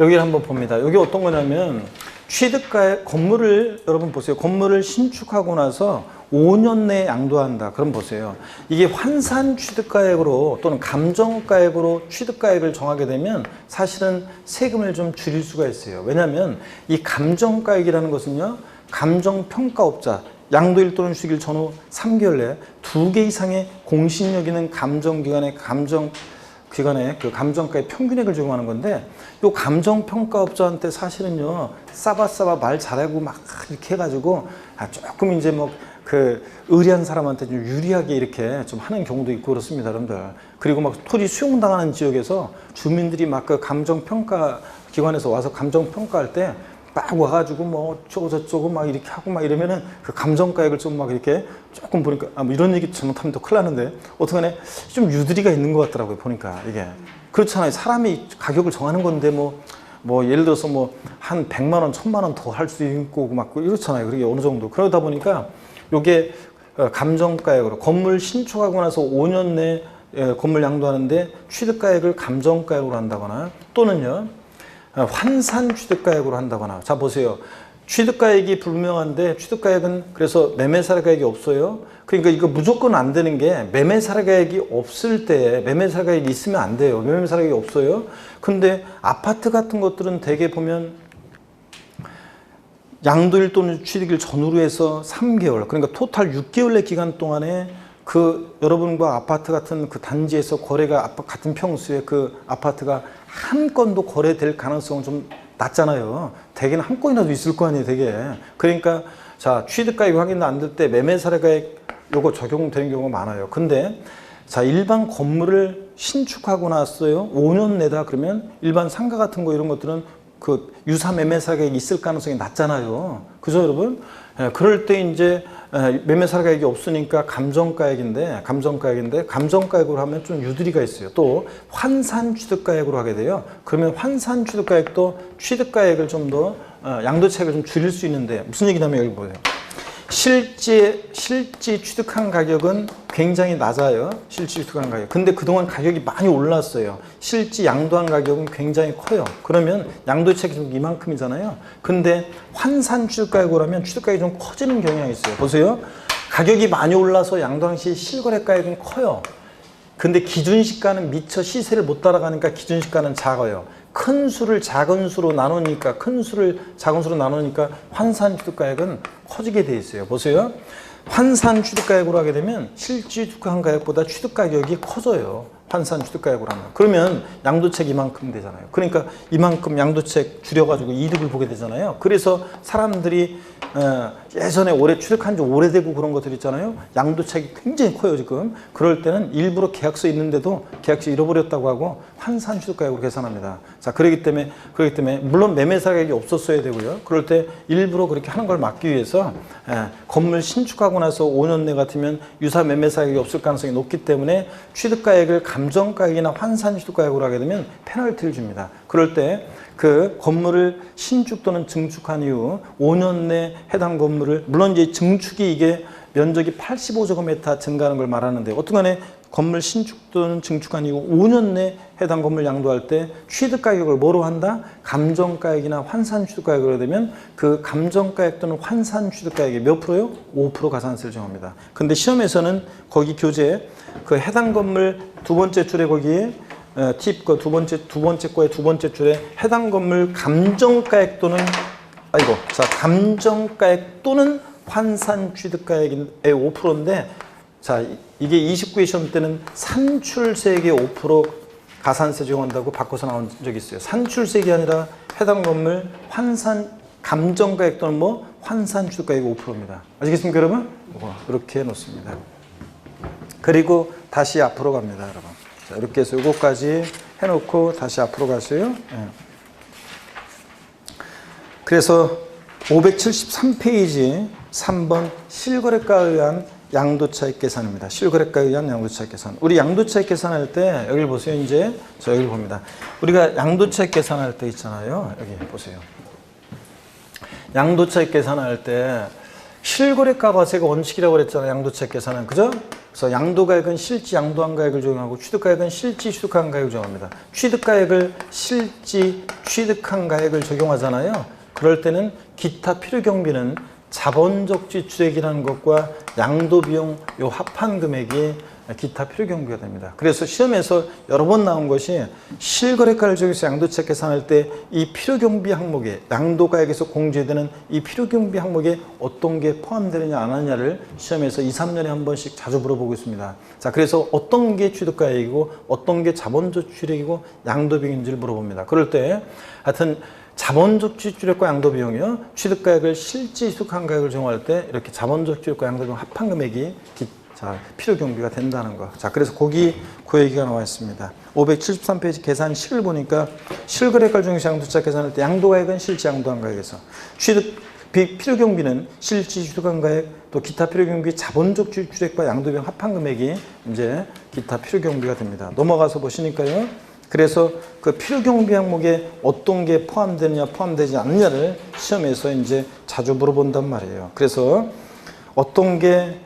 여기를 한번 봅니다. 여기 어떤 거냐면 취득가액 건물을 여러분 보세요. 건물을 신축하고 나서 5년 내에 양도한다. 그럼 보세요. 이게 환산 취득가액으로 또는 감정가액으로 취득가액을 정하게 되면 사실은 세금을 좀 줄일 수가 있어요. 왜냐하면 이 감정가액이라는 것은요. 감정평가업자 양도일 또는 취득일 전후 3개월 내에 2개 이상의 공신력 있는 감정기관의 그 감정가의 평균액을 적용하는 건데 이 감정평가업자한테 사실은요 싸바싸바 말 잘하고 막 이렇게 해가지고 조금 이제 뭐 그 의리한 사람한테 좀 유리하게 이렇게 좀 하는 경우도 있고 그렇습니다, 여러분들. 그리고 막 토지 수용당하는 지역에서 주민들이 막 그 감정평가 기관에서 와서 감정평가할 때 막 와가지고 뭐 저쩌고 막 이렇게 하고 막 이러면은 그 감정가액을 좀 막 이렇게 조금 보니까 뭐 이런 얘기 잘못하면 더 큰일 나는데 어떡하네 좀 유두리가 있는 것 같더라고요, 보니까 이게. 그렇잖아요. 사람이 가격을 정하는 건데 뭐 예를 들어서 뭐 한 100만 원, 1000만 원 더 할 수 있고 막 이렇잖아요. 그게 어느 정도. 그러다 보니까 요게 감정가액으로 건물 신축하고 나서 5년 내에 건물 양도하는데 취득가액을 감정가액으로 한다거나 또는요 환산 취득가액으로 한다거나. 자 보세요. 취득가액이 불명한데 취득가액은 그래서 매매사례가액이 없어요. 그러니까 이거 무조건 안 되는 게 매매사례가액이 없을 때 매매사례가액이 있으면 안 돼요. 매매사례가액이 없어요. 근데 아파트 같은 것들은 대개 보면 양도일 또는 취득일 전후로 해서 3개월 그러니까 토탈 6개월 내 기간 동안에 그 여러분과 아파트 같은 그 단지에서 거래가 같은 평수에 그 아파트가 한 건도 거래될 가능성은 좀 낮잖아요. 대개는 한 건이라도 있을 거 아니에요, 되게. 그러니까 자 취득가액이 확인 안 될 때 매매사례가액 요거 적용되는 경우가 많아요. 근데 자, 일반 건물을 신축하고 났어요. 5년 내다 그러면 일반 상가 같은 거 이런 것들은 그 유사 매매사 가격이 있을 가능성이 낮잖아요. 그죠, 여러분? 그럴 때 이제 매매사 가격이 없으니까 감정가액인데 감정가액으로 하면 좀 유두리가 있어요. 또 환산 취득가액으로 하게 돼요. 그러면 환산 취득가액도 취득가액을 좀 더 양도차익을 좀 줄일 수 있는데 무슨 얘기냐면 여기 보세요. 실지 취득한 가격은 굉장히 낮아요. 실지 취득한 가격. 근데 그동안 가격이 많이 올랐어요. 실지 양도한 가격은 굉장히 커요. 그러면 양도차익이 좀 이만큼이잖아요. 근데 환산 취득가액으로 하면 취득가액이 좀 커지는 경향이 있어요. 보세요. 가격이 많이 올라서 양도한 시 실거래가액은 커요. 근데 기준시가는 미처 시세를 못 따라가니까 기준시가는 작아요. 큰 수를 작은 수로 나누니까 환산 취득가액은 커지게 돼 있어요. 보세요. 환산 취득가액으로 하게 되면 실지 취득한 가격보다 취득가격이 커져요. 환산 취득가액으로 하면. 그러면 양도책 이만큼 되잖아요. 그러니까 이만큼 양도책 줄여가지고 이득을 보게 되잖아요. 그래서 사람들이 예전에 오래 취득한 지 오래되고 그런 것들 있잖아요. 양도책이 굉장히 커요, 지금. 그럴 때는 일부러 계약서 있는데도 계약서 잃어버렸다고 하고 환산 취득가액으로 계산합니다. 자, 그렇기 때문에 물론 매매사 가격이 없었어야 되고요. 그럴 때 일부러 그렇게 하는 걸 막기 위해서 건물 신축하고 나서 5년 내 같으면 유사 매매사 가격이 없을 가능성이 높기 때문에 취득가액을 감정가액이나 환산 취득가액으로 하게 되면 페널티를 줍니다. 그럴 때 그 건물을 신축 또는 증축한 이후 5년 내 해당 건물을 물론 이제 증축이 이게 면적이 85제곱미터 증가하는 걸 말하는데 어떤 간에 건물 신축 또는 증축한 이후 5년 내 해당 건물 양도할 때 취득가격을 뭐로 한다? 감정가액이나 환산 취득가액으로 되면 그 감정가액 또는 환산 취득가액이 몇 프로요? 5% 가산세를 정합니다. 근데 시험에서는 거기 교재 그 해당 건물 두 번째 줄에 거기에 팁 그 두 번째 거의 두 번째 줄에 해당 건물 감정가액 또는 감정가액 또는 환산 취득가액의 5%인데 자, 이게 29회 시험 때는 산출세액의 5% 가산세 적용한다고 바꿔서 나온 적이 있어요. 산출세액이 아니라 해당 건물 감정가액 또는 환산 취득가액이 5%입니다. 아시겠습니까, 여러분? 이렇게 놓습니다. 그리고 다시 앞으로 갑니다, 여러분. 자, 이렇게 해서 이거까지 해놓고 다시 앞으로 가세요. 네. 그래서 573페이지 3번 실거래가에 의한 양도차익 계산입니다. 실거래가에 의한 양도차익 계산. 우리 양도차익 계산할 때 여기를 보세요. 이제 저 여기를 봅니다. 우리가 양도차익 계산할 때 있잖아요. 여기 보세요. 양도차익 계산할 때 실거래가 과세가 원칙이라고 그랬잖아요. 양도차익 계산은. 그죠? 그래서 양도가액은 실지 양도한 가액을 적용하고 취득가액은 실지 취득한 가액을 적용합니다. 취득가액을 실지 취득한 가액을 적용하잖아요. 그럴 때는 기타 필요경비는 자본적 지출액이라는 것과 양도비용 요 합한 금액이 기타 필요경비가 됩니다. 그래서 시험에서 여러 번 나온 것이 실거래가를 적용해서 양도차익 계산할 때 이 필요경비 항목에 양도가액에서 공제되는 이 필요경비 항목에 어떤 게 포함되느냐 안 하느냐를 시험에서 2, 3년에 한 번씩 자주 물어보고 있습니다. 자, 그래서 어떤 게 취득가액이고 어떤 게 자본적 지출액이고 양도비용인지를 물어봅니다. 그럴 때 하여튼 자본적 지출액과 양도비용이요. 취득가액을 실제 취득한 가액을 적용할 때 이렇게 자본적 지출액과 양도비용 합한 금액이 필요경비가 된다는 거. 자, 그래서 거기 그 얘기가 나와 있습니다. 573페이지 계산식을 보니까 실거래가를 적용해서 양도차익 계산할 때 양도가액은 실제 양도한 가액에서 필요경비는 실제 취득한 가액 또 기타 필요경비 자본적 지출액과 양도비용 합한 금액이 이제 기타 필요경비가 됩니다. 넘어가서 보시니까요. 그래서 그 필요경비 항목에 어떤 게 포함되느냐 포함되지 않느냐를 시험에서 이제 자주 물어본단 말이에요. 그래서 어떤 게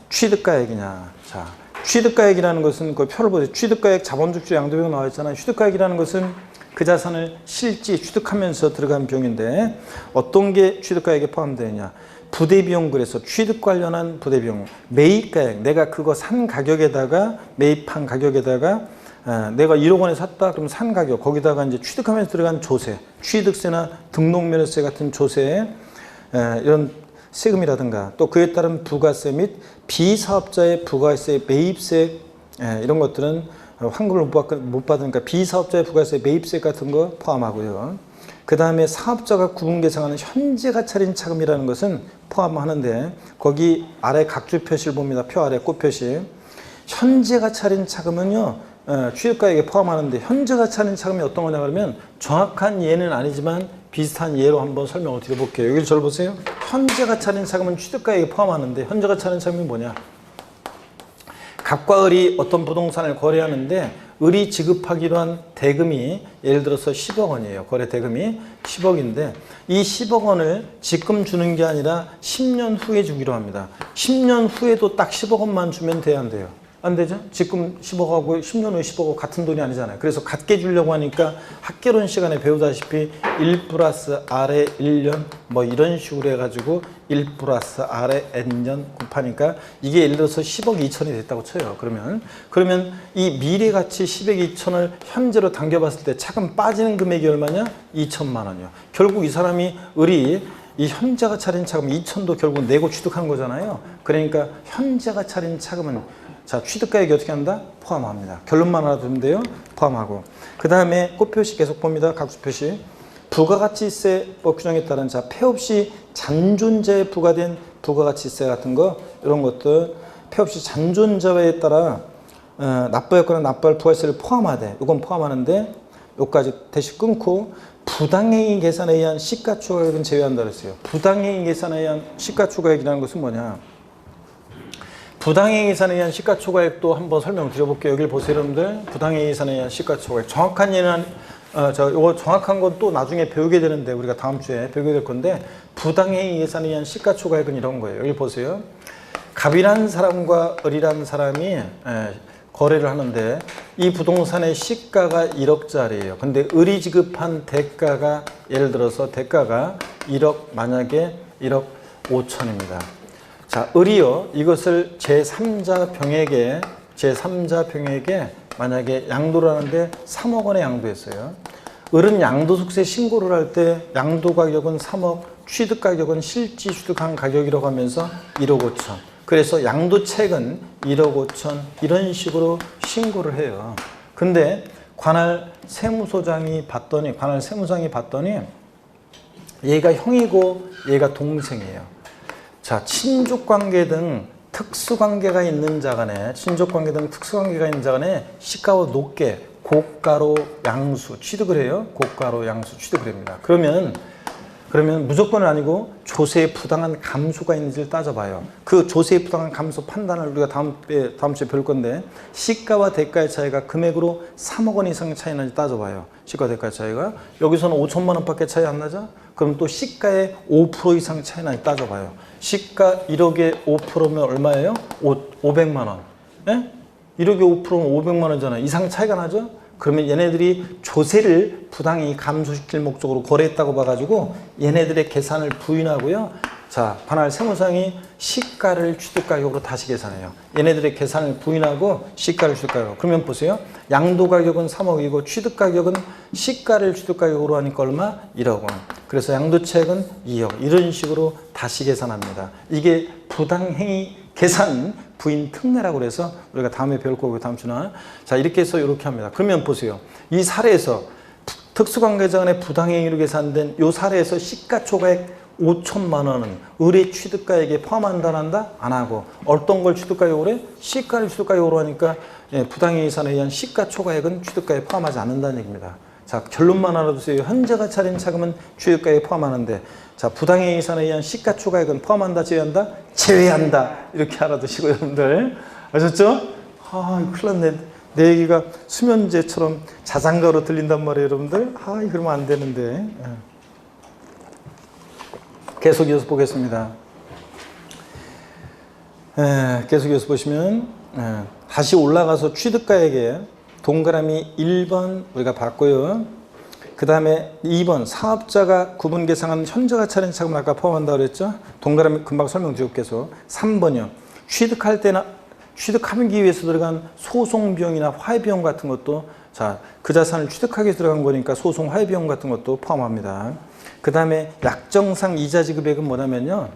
취득가액이냐. 자, 취득가액이라는 것은 그 표를 보세요. 취득가액 자본적 지출 양도비용 나와 있잖아요. 취득가액이라는 것은 그 자산을 실제 취득하면서 들어간 비용인데 어떤 게 취득가액에 포함되느냐. 부대비용, 그래서 취득 관련한 부대비용, 매입가액, 내가 그거 산 가격에다가 매입한 가격에다가 내가 1억 원에 샀다 그러면 산 가격 거기다가 이제 취득하면서 들어간 조세, 취득세나 등록면허세 같은 조세 이런 세금이라든가 또 그에 따른 부가세 및 비사업자의 부가세, 매입세 이런 것들은 환급을 못 받으니까 비사업자의 부가세, 매입세 같은 거 포함하고요. 그 다음에 사업자가 구분 계상하는 현재가 차린 차금이라는 것은 포함하는데 거기 아래 각주 표시를 봅니다. 표 아래 꽃 표시. 현재가 차린 차금은요, 취득가액에 포함하는데, 현재가 차린 차금이 어떤 거냐 그러면 정확한 예는 아니지만 비슷한 예로 한번 설명을 드려볼게요. 여기 절 보세요. 현재가 차린 차금은 취득가액에 포함하는데, 현재가 차린 차금이 뭐냐? 갑과 을이 어떤 부동산을 거래하는데 을이 지급하기로 한 대금이 예를 들어서 10억 원이에요. 거래 대금이 10억인데 이 10억 원을 지금 주는 게 아니라 10년 후에 주기로 합니다. 10년 후에도 딱 10억 원만 주면 돼야 안 돼요? 안 되죠? 지금 10억하고 10년 후에 10억하고 같은 돈이 아니잖아요. 그래서 같게 주려고 하니까 학개론 시간에 배우다시피 1 플러스 R에 1년 뭐 이런 식으로 해가지고 1 플러스 R에 N년 곱하니까 이게 예를 들어서 10억 2천이 됐다고 쳐요. 그러면 이 미래가치 10억 2천을 현재로 당겨봤을 때 차금 빠지는 금액이 얼마냐? 2천만 원이요. 결국 이 사람이 을이 이 현재가 차린 차금 2천도 결국 내고 취득한 거잖아요. 그러니까 현재가 차린 차금은 자, 취득가액이 어떻게 한다? 포함합니다. 결론만 알아두면 돼요. 포함하고. 그 다음에 꽃표시 계속 봅니다. 각수표시. 부가가치세법 규정에 따른 자, 폐 없이 잔존자에 부과된 부가가치세 같은 거, 이런 것들, 폐 없이 잔존자에 따라 납부했거나 납부할 부가세를 포함하되, 이건 포함하는데, 여기까지 대시 끊고, 부당행위 계산에 의한 시가총액은 제외한다 그랬어요. 부당행위 계산에 의한 시가총액이라는 것은 뭐냐? 부당행위 계산에 의한 시가총액도 한번 설명 드려볼게요. 여기를 보세요, 여러분들. 부당행위 계산에 의한 시가총액. 정확한 예는, 요거 정확한 건 또 나중에 배우게 되는데, 우리가 다음 주에 배우게 될 건데, 부당행위 계산에 의한 시가총액은 이런 거예요. 여기 보세요. 갑이라는 사람과 을이라는 사람이 거래를 하는데, 이 부동산의 시가가 1억짜리예요. 근데 을이 지급한 대가가, 예를 들어서 대가가 1억, 만약에 1억 5천입니다. 자, 을이요, 이것을 제3자 병에게 만약에 양도를 하는데 3억 원에 양도했어요. 을은 양도속세 신고를 할 때 양도 가격은 3억, 취득 가격은 실제 취득한 가격이라고 하면서 1억 5천. 그래서 양도책은 1억 5천 이런 식으로 신고를 해요. 근데 관할 세무장이 봤더니 얘가 형이고 얘가 동생이에요. 자, 친족관계 등 특수관계가 있는 자 간에 시가와 높게 고가로 양수 취득을 해요. 고가로 양수 취득을 합니다. 그러면 무조건은 아니고 조세의 부당한 감소가 있는지를 따져봐요. 그 조세의 부당한 감소 판단을 우리가 다음 주에 배울 건데, 시가와 대가의 차이가 금액으로 3억 원 이상 차이 나는지 따져봐요. 시가와 대가의 차이가. 여기서는 5천만 원밖에 차이 안 나죠? 그럼 또 시가의 5% 이상 차이 나는지 따져봐요. 시가 1억에 5%면 얼마예요? 500만 원. 예? 1억에 5%면 500만 원이잖아요. 이상 차이가 나죠? 그러면 얘네들이 조세를 부당히 감소시킬 목적으로 거래했다고 봐가지고 얘네들의 계산을 부인하고요. 자, 관할 세무상이 시가를 취득가격으로 다시 계산해요. 얘네들의 계산을 부인하고 시가를 취득가격. 그러면 보세요. 양도 가격은 3억이고 취득가격은 시가를 취득가격으로 하니까 얼마? 1억 원. 그래서 양도책은 2억. 이런 식으로 다시 계산합니다. 이게 부당행위 계산 부인 특례라고 그래서 우리가 다음에 배울 거고 다음 주나. 자, 이렇게 해서 이렇게 합니다. 그러면 보세요. 이 사례에서 특수관계자 간의 부당행위로 계산된 이 사례에서 시가총액 5천만 원은 을의 취득가액에 포함한다, 안 한다? 안 하고. 어떤 걸 취득가격으로 해? 시가를 취득가격으로 하니까 부당행위 계산에 의한 시가총액은 취득가에 포함하지 않는다는 얘기입니다. 자, 결론만 알아두세요. 현재가 차린 차금은 취득가에 포함하는데, 자, 부당행위 계산에 의한 시가총액은 포함한다, 제외한다? 제외한다. 이렇게 알아두시고, 여러분들. 아셨죠? 아, 큰일 났네. 내 얘기가 수면제처럼 자장가로 들린단 말이에요, 여러분들. 아, 그러면 안 되는데. 계속 이어서 보겠습니다. 계속 이어서 보시면, 다시 올라가서 취득가액에 동그라미 1번 우리가 봤고요. 그 다음에 2번 사업자가 구분 계상한 현재가 차린 차금을 아까 포함한다고 그랬죠. 동그라미 금방 설명드렸고 계속. 3번이요. 취득하기 위해서 들어간 소송비용이나 화해비용 같은 것도, 자, 그 자산을 취득하기 위해서 들어간 거니까 소송 화해비용 같은 것도 포함합니다. 그 다음에 약정상 이자 지급액은 뭐냐면요,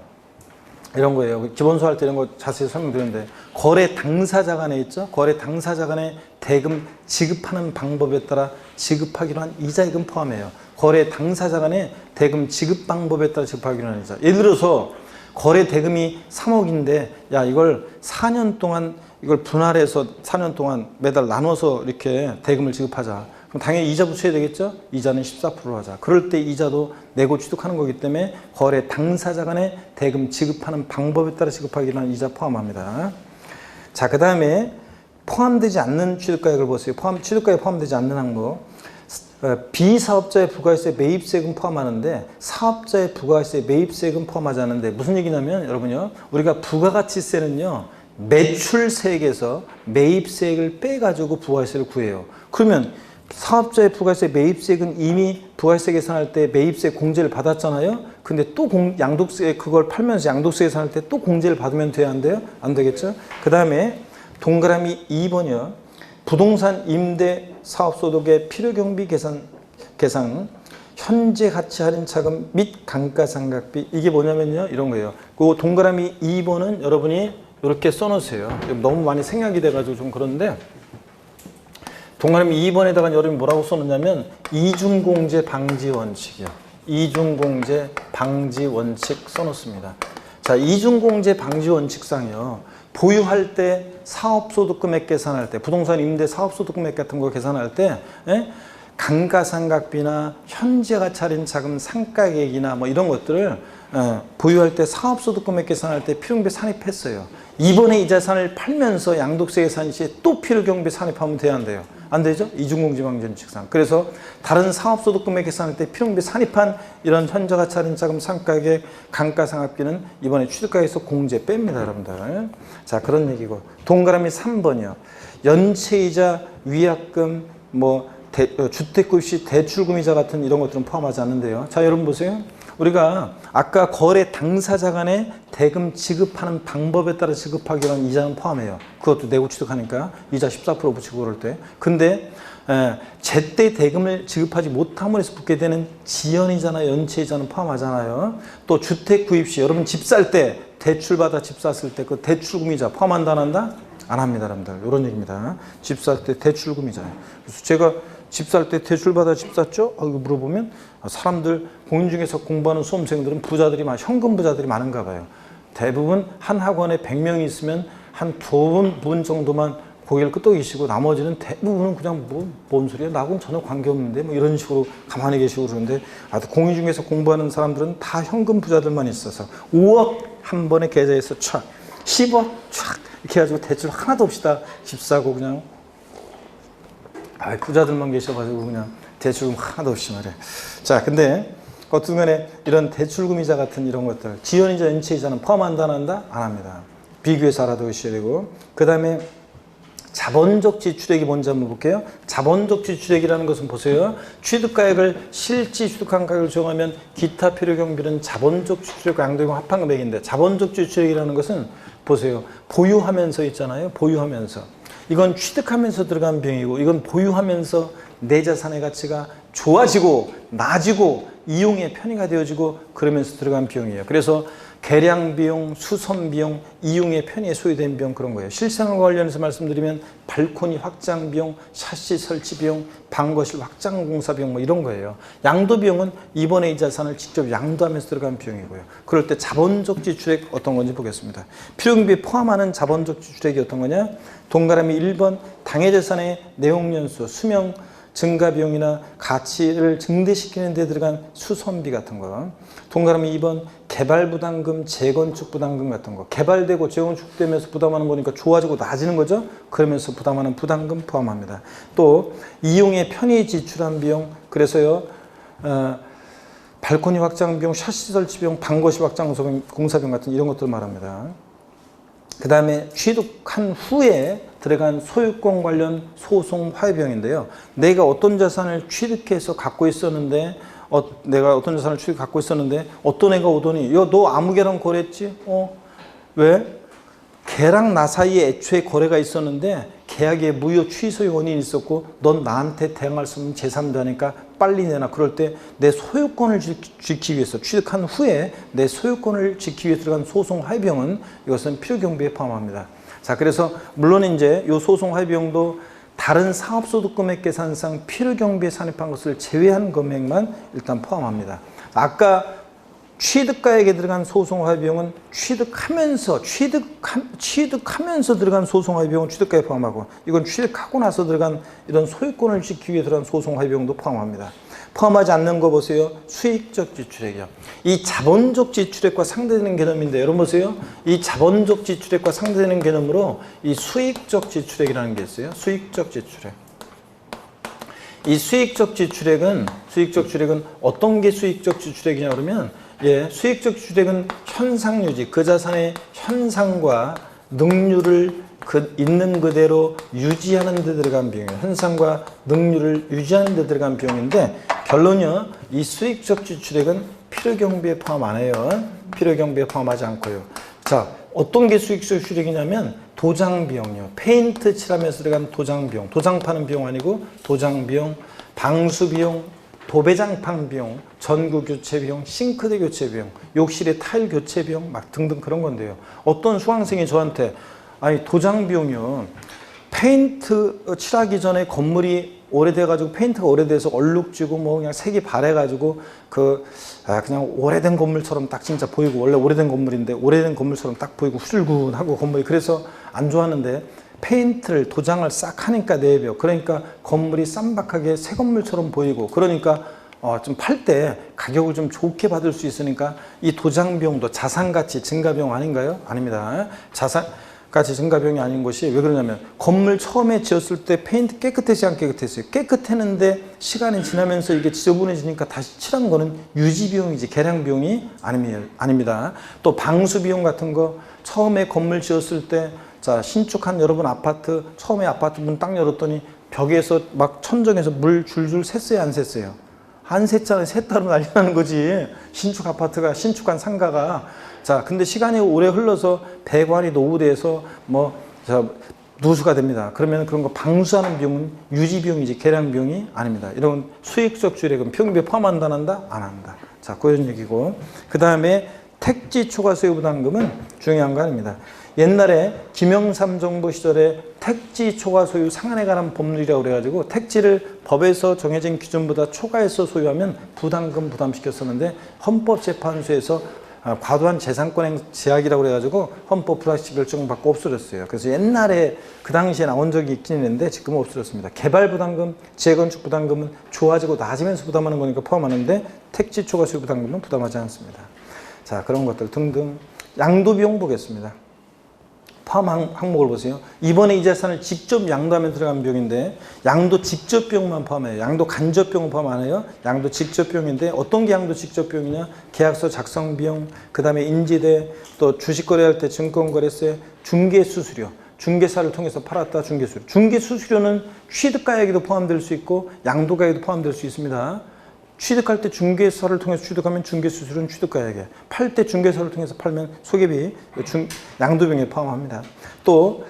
이런 거예요. 기본소 할 때 이런 거 자세히 설명드렸는데, 거래 당사자 간에 있죠. 거래 당사자 간에 대금 지급하는 방법에 따라 지급하기로 한 이자액은 포함해요. 거래 당사자 간에 대금 지급 방법에 따라 지급하기로 한 이자. 예를 들어서 거래 대금이 3억인데 야, 이걸 4년 동안 이걸 분할해서 4년 동안 매달 나눠서 이렇게 대금을 지급하자. 그럼 당연히 이자 붙여야 되겠죠? 이자는 14%로 하자. 그럴 때 이자도 내고 취득하는 거기 때문에 거래 당사자 간의 대금 지급하는 방법에 따라 지급하기는 이자 포함합니다. 자, 그 다음에 포함되지 않는 취득가액을 보세요. 취득가액 포함되지 않는 항목. 비사업자의 부가세 매입세금 포함하는데 사업자의 부가세 매입세금 포함하지 않는데 무슨 얘기냐면 여러분요. 우리가 부가가치세는요. 매출세액에서 매입세액을 빼가지고 부가세를 구해요. 그러면 사업자의 부가세 매입세액은 이미 부가세 계산할 때 매입세 공제를 받았잖아요. 근데 또 양도세 그걸 팔면서 양도세 계산할 때 또 공제를 받으면 돼야 안 돼요? 안 되겠죠? 그 다음에 동그라미 2번이요. 부동산 임대 사업소득의 필요경비 계산 현재 가치 할인 차금 및 감가상각비 이게 뭐냐면요. 이런 거예요. 그 동그라미 2번은 여러분이 이렇게 써놓으세요. 너무 많이 생략이 돼가지고 좀 그런데 동그라미 2번에다가 여러분이 뭐라고 써놓냐면 이중공제 방지 원칙이요. 이중공제 방지 원칙 써놓습니다. 자, 이중공제 방지 원칙상이요. 보유할 때 사업소득금액 계산할 때 부동산 임대 사업소득금액 같은 거 계산할 때 감가상각비나 현재가치 할인 자금 상가액이나 뭐 이런 것들을 보유할 때 사업소득금액 계산할 때 필요경비 산입했어요. 이번에 이 자산을 팔면서 양도세 계산 시에 또 필요경비 산입하면 돼야 안 돼요? 안 되죠? 이중공제방지 원칙상. 그래서 다른 사업소득금액 계산할 때 필요경비 산입한 이런 현저가치 할인 자금 상가액 감가상각비는 이번에 취득가액에서 공제 뺍니다, 여러분들. 자, 그런 얘기고. 동그라미 3번이요. 연체이자 위약금 주택구입시 대출금이자 같은 이런 것들은 포함하지 않는데요. 자, 여러분 보세요. 우리가 아까 거래 당사자 간에 대금 지급하는 방법에 따라 지급하기로 한 이자는 포함해요. 그것도 내고 취득하니까 이자 14% 붙이고 그럴 때. 근데 제때 대금을 지급하지 못함으로 해서 붙게 되는 지연이자나 연체이자는 포함하잖아요. 또 주택 구입 시 여러분 집 살 때 대출받아 집 샀을 때 그 대출금이자 포함한다 안 한다? 안 합니다, 여러분들. 이런 얘기입니다. 집 살 때 대출금이자. 그래서 제가 집 살 때 대출받아 집 샀죠? 이거 물어보면 사람들 공인중개사 공부하는 수험생들은 부자들이 현금 부자들이 많은가 봐요. 대부분 한 학원에 100명이 있으면 한 2분 정도만 고개를 끄덕이시고 나머지는 대부분은 그냥 뭔 소리야? 나하고는 전혀 관계없는데 뭐 이런 식으로 가만히 계시고 그러는데 공인중개사 공부하는 사람들은 다 현금 부자들만 있어서 5억 한 번에 계좌에서 촥 10억 촥 이렇게 해가지고 대출 하나도 없이 다 집 사고 그냥 부자들만 계셔가지고 그냥 대출금 하나도 없이 말이야. 자, 근데 어떤 간에 이런 대출금이자 같은 이런 것들 지연이자 연체이자는 포함한다 안 한다? 안 합니다. 비교해서 알아두셔야 되고 그 다음에 자본적 지출액이 뭔지 한번 볼게요. 자본적 지출액이라는 것은 보세요. 취득가액을 실지 취득한 가격을 정하면 기타 필요경비는 자본적 지출액과 양도금 합한 금액인데 자본적 지출액이라는 것은 보세요. 보유하면서 있잖아요. 보유하면서. 이건 취득하면서 들어간 비용이고 이건 보유하면서 내 자산의 가치가 좋아지고 나아지고 이용의 편의가 되어지고 그러면서 들어간 비용이에요. 그래서 개량 비용, 수선 비용, 이용의 편의에 소요된 비용 그런 거예요. 실생활과 관련해서 말씀드리면 발코니 확장 비용, 샤시 설치 비용, 방거실 확장 공사 비용 뭐 이런 거예요. 양도 비용은 이번에 이 자산을 직접 양도하면서 들어간 비용이고요. 그럴 때 자본적 지출액 어떤 건지 보겠습니다. 필요경비에 포함하는 자본적 지출액이 어떤 거냐? 동그라미 1번 당해자산의 내용연수, 수명 증가 비용이나 가치를 증대시키는 데 들어간 수선비 같은 거. 동그라미 2번 개발 부담금, 재건축 부담금 같은 거. 개발되고 재건축되면서 부담하는 거니까 좋아지고 나아지는 거죠. 그러면서 부담하는 부담금 포함합니다. 또 이용의 편의 지출한 비용. 그래서요. 발코니 확장 비용, 샤시 설치 비용, 방거실 확장 공사 비용 같은 이런 것들 말합니다. 그 다음에 취득한 후에 들어간 소유권 관련 소송 화해 비용인데요. 내가 어떤 자산을 취득해서 갖고 있었는데 어떤 애가 오더니 야, 너 아무 개랑 거래했지? 왜? 걔랑 나 사이에 애초에 거래가 있었는데 계약에 무효 취소의 원인이 있었고 넌 나한테 대항할 수 없는 제3자니까 빨리 내놔. 그럴 때 내 소유권을 지키기 위해서 취득한 후에 내 소유권을 지키기 위해 들어간 소송 화해 비용은 이것은 필요경비에 포함합니다. 자, 그래서 물론 이제 이 소송 화해 비용도 다른 사업소득금액 계산상 필요경비에 산입한 것을 제외한 금액만 일단 포함합니다. 아까 취득가액에 들어간 소송화 비용은 취득하면서 들어간 소송화 비용은 취득가액 포함하고, 이건 취득하고 나서 들어간 이런 소유권을 지키기 위해 들어간 소송화 비용도 포함합니다. 포함하지 않는 거 보세요. 수익적 지출액이요. 이 자본적 지출액과 상대되는 개념인데, 여러분 보세요. 이 자본적 지출액과 상대되는 개념으로 이 수익적 지출액이라는 게 있어요. 수익적 지출액. 이 수익적 지출액은 어떤 게 수익적 지출액이냐 그러면, 수익적 지출액은 현상 유지, 그 자산의 현상과 능률을 있는 그대로 유지하는 데 들어간 비용이에요. 현상과 능률을 유지하는 데 들어간 비용인데, 결론이요. 이 수익적 지출액은 필요경비에 포함 안 해요. 필요경비에 포함하지 않고요. 자, 어떤 게 수익적 지출액이냐면 도장 비용이요. 페인트 칠하면서 들어간 도장 비용, 도장 파는 비용 아니고 도장 비용, 방수 비용, 도배장판 비용, 전구 교체 비용, 싱크대 교체 비용, 욕실의 타일 교체 비용 막 등등 그런 건데요. 어떤 수강생이 저한테 아니 도장 비용이요. 페인트 칠하기 전에 건물이 오래돼가지고 페인트가 오래돼서 얼룩지고 뭐 그냥 색이 바래가지고 그냥 오래된 건물처럼 딱 진짜 보이고, 원래 오래된 건물인데 오래된 건물처럼 딱 보이고 후줄근하고 건물이, 그래서 안 좋아하는데 페인트를 도장을 싹 하니까 내벽, 그러니까 건물이 쌈박하게 새 건물처럼 보이고, 그러니까 좀 팔 때 가격을 좀 좋게 받을 수 있으니까 이 도장 비용도 자산가치 증가 비용 아닌가요? 아닙니다. 자산가치 증가 비용이 아닌 것이 왜 그러냐면, 건물 처음에 지었을 때 페인트 깨끗했지 안 깨끗했어요? 깨끗했는데 시간이 지나면서 이게 지저분해지니까 다시 칠한 거는 유지 비용이지 개량 비용이 아닙니다. 또 방수 비용 같은 거, 처음에 건물 지었을 때 신축한 여러분 아파트, 처음에 아파트 문 딱 열었더니 벽에서 막 천정에서 물 줄줄 샜어요, 안 샜어요? 안 샜잖아요. 샜다로 난리 나는 거지. 신축 아파트가, 신축한 상가가. 자, 근데 시간이 오래 흘러서 배관이 노후돼서 누수가 됩니다. 그러면 그런 거 방수하는 비용은 유지 비용이지 개량 비용이 아닙니다. 이런 수익적 지출액은 평균비에 포함한다 안 한다? 안 한다. 자, 그런 얘기고. 그 다음에 택지 초과 소유 부담금은 중요한 거 아닙니다. 옛날에 김영삼 정부 시절에 택지 초과 소유 상한에 관한 법률이라고 그래가지고 택지를 법에서 정해진 기준보다 초과해서 소유하면 부담금 부담시켰었는데, 헌법재판소에서 과도한 재산권행 제약이라고 그래가지고 헌법 불합치 결정을 받고 없어졌어요. 그래서 옛날에 그 당시에 나온 적이 있긴 있는데 지금은 없어졌습니다. 개발 부담금, 재건축 부담금은 좋아지고 나아지면서 부담하는 거니까 포함하는데, 택지 초과 소유 부담금은 부담하지 않습니다. 자, 그런 것들 등등. 양도 비용 보겠습니다. 포함 항목을 보세요. 이번에 이 자산을 직접 양도하면 들어간 비용인데, 양도 직접 비용만 포함해요. 양도 간접 비용은 포함 안 해요. 양도 직접 비용인데, 어떤 게 양도 직접 비용이냐? 계약서 작성 비용, 그 다음에 인지대, 또 주식 거래할 때 증권거래세, 중개수수료, 중개사를 통해서 팔았다 중개수수료. 중개수수료는 취득가액에도 포함될 수 있고 양도가액에도 포함될 수 있습니다. 취득할 때 중개사를 통해서 취득하면 중개수수료는 취득가액에, 팔 때 중개사를 통해서 팔면 소개비, 양도비용에 포함합니다. 또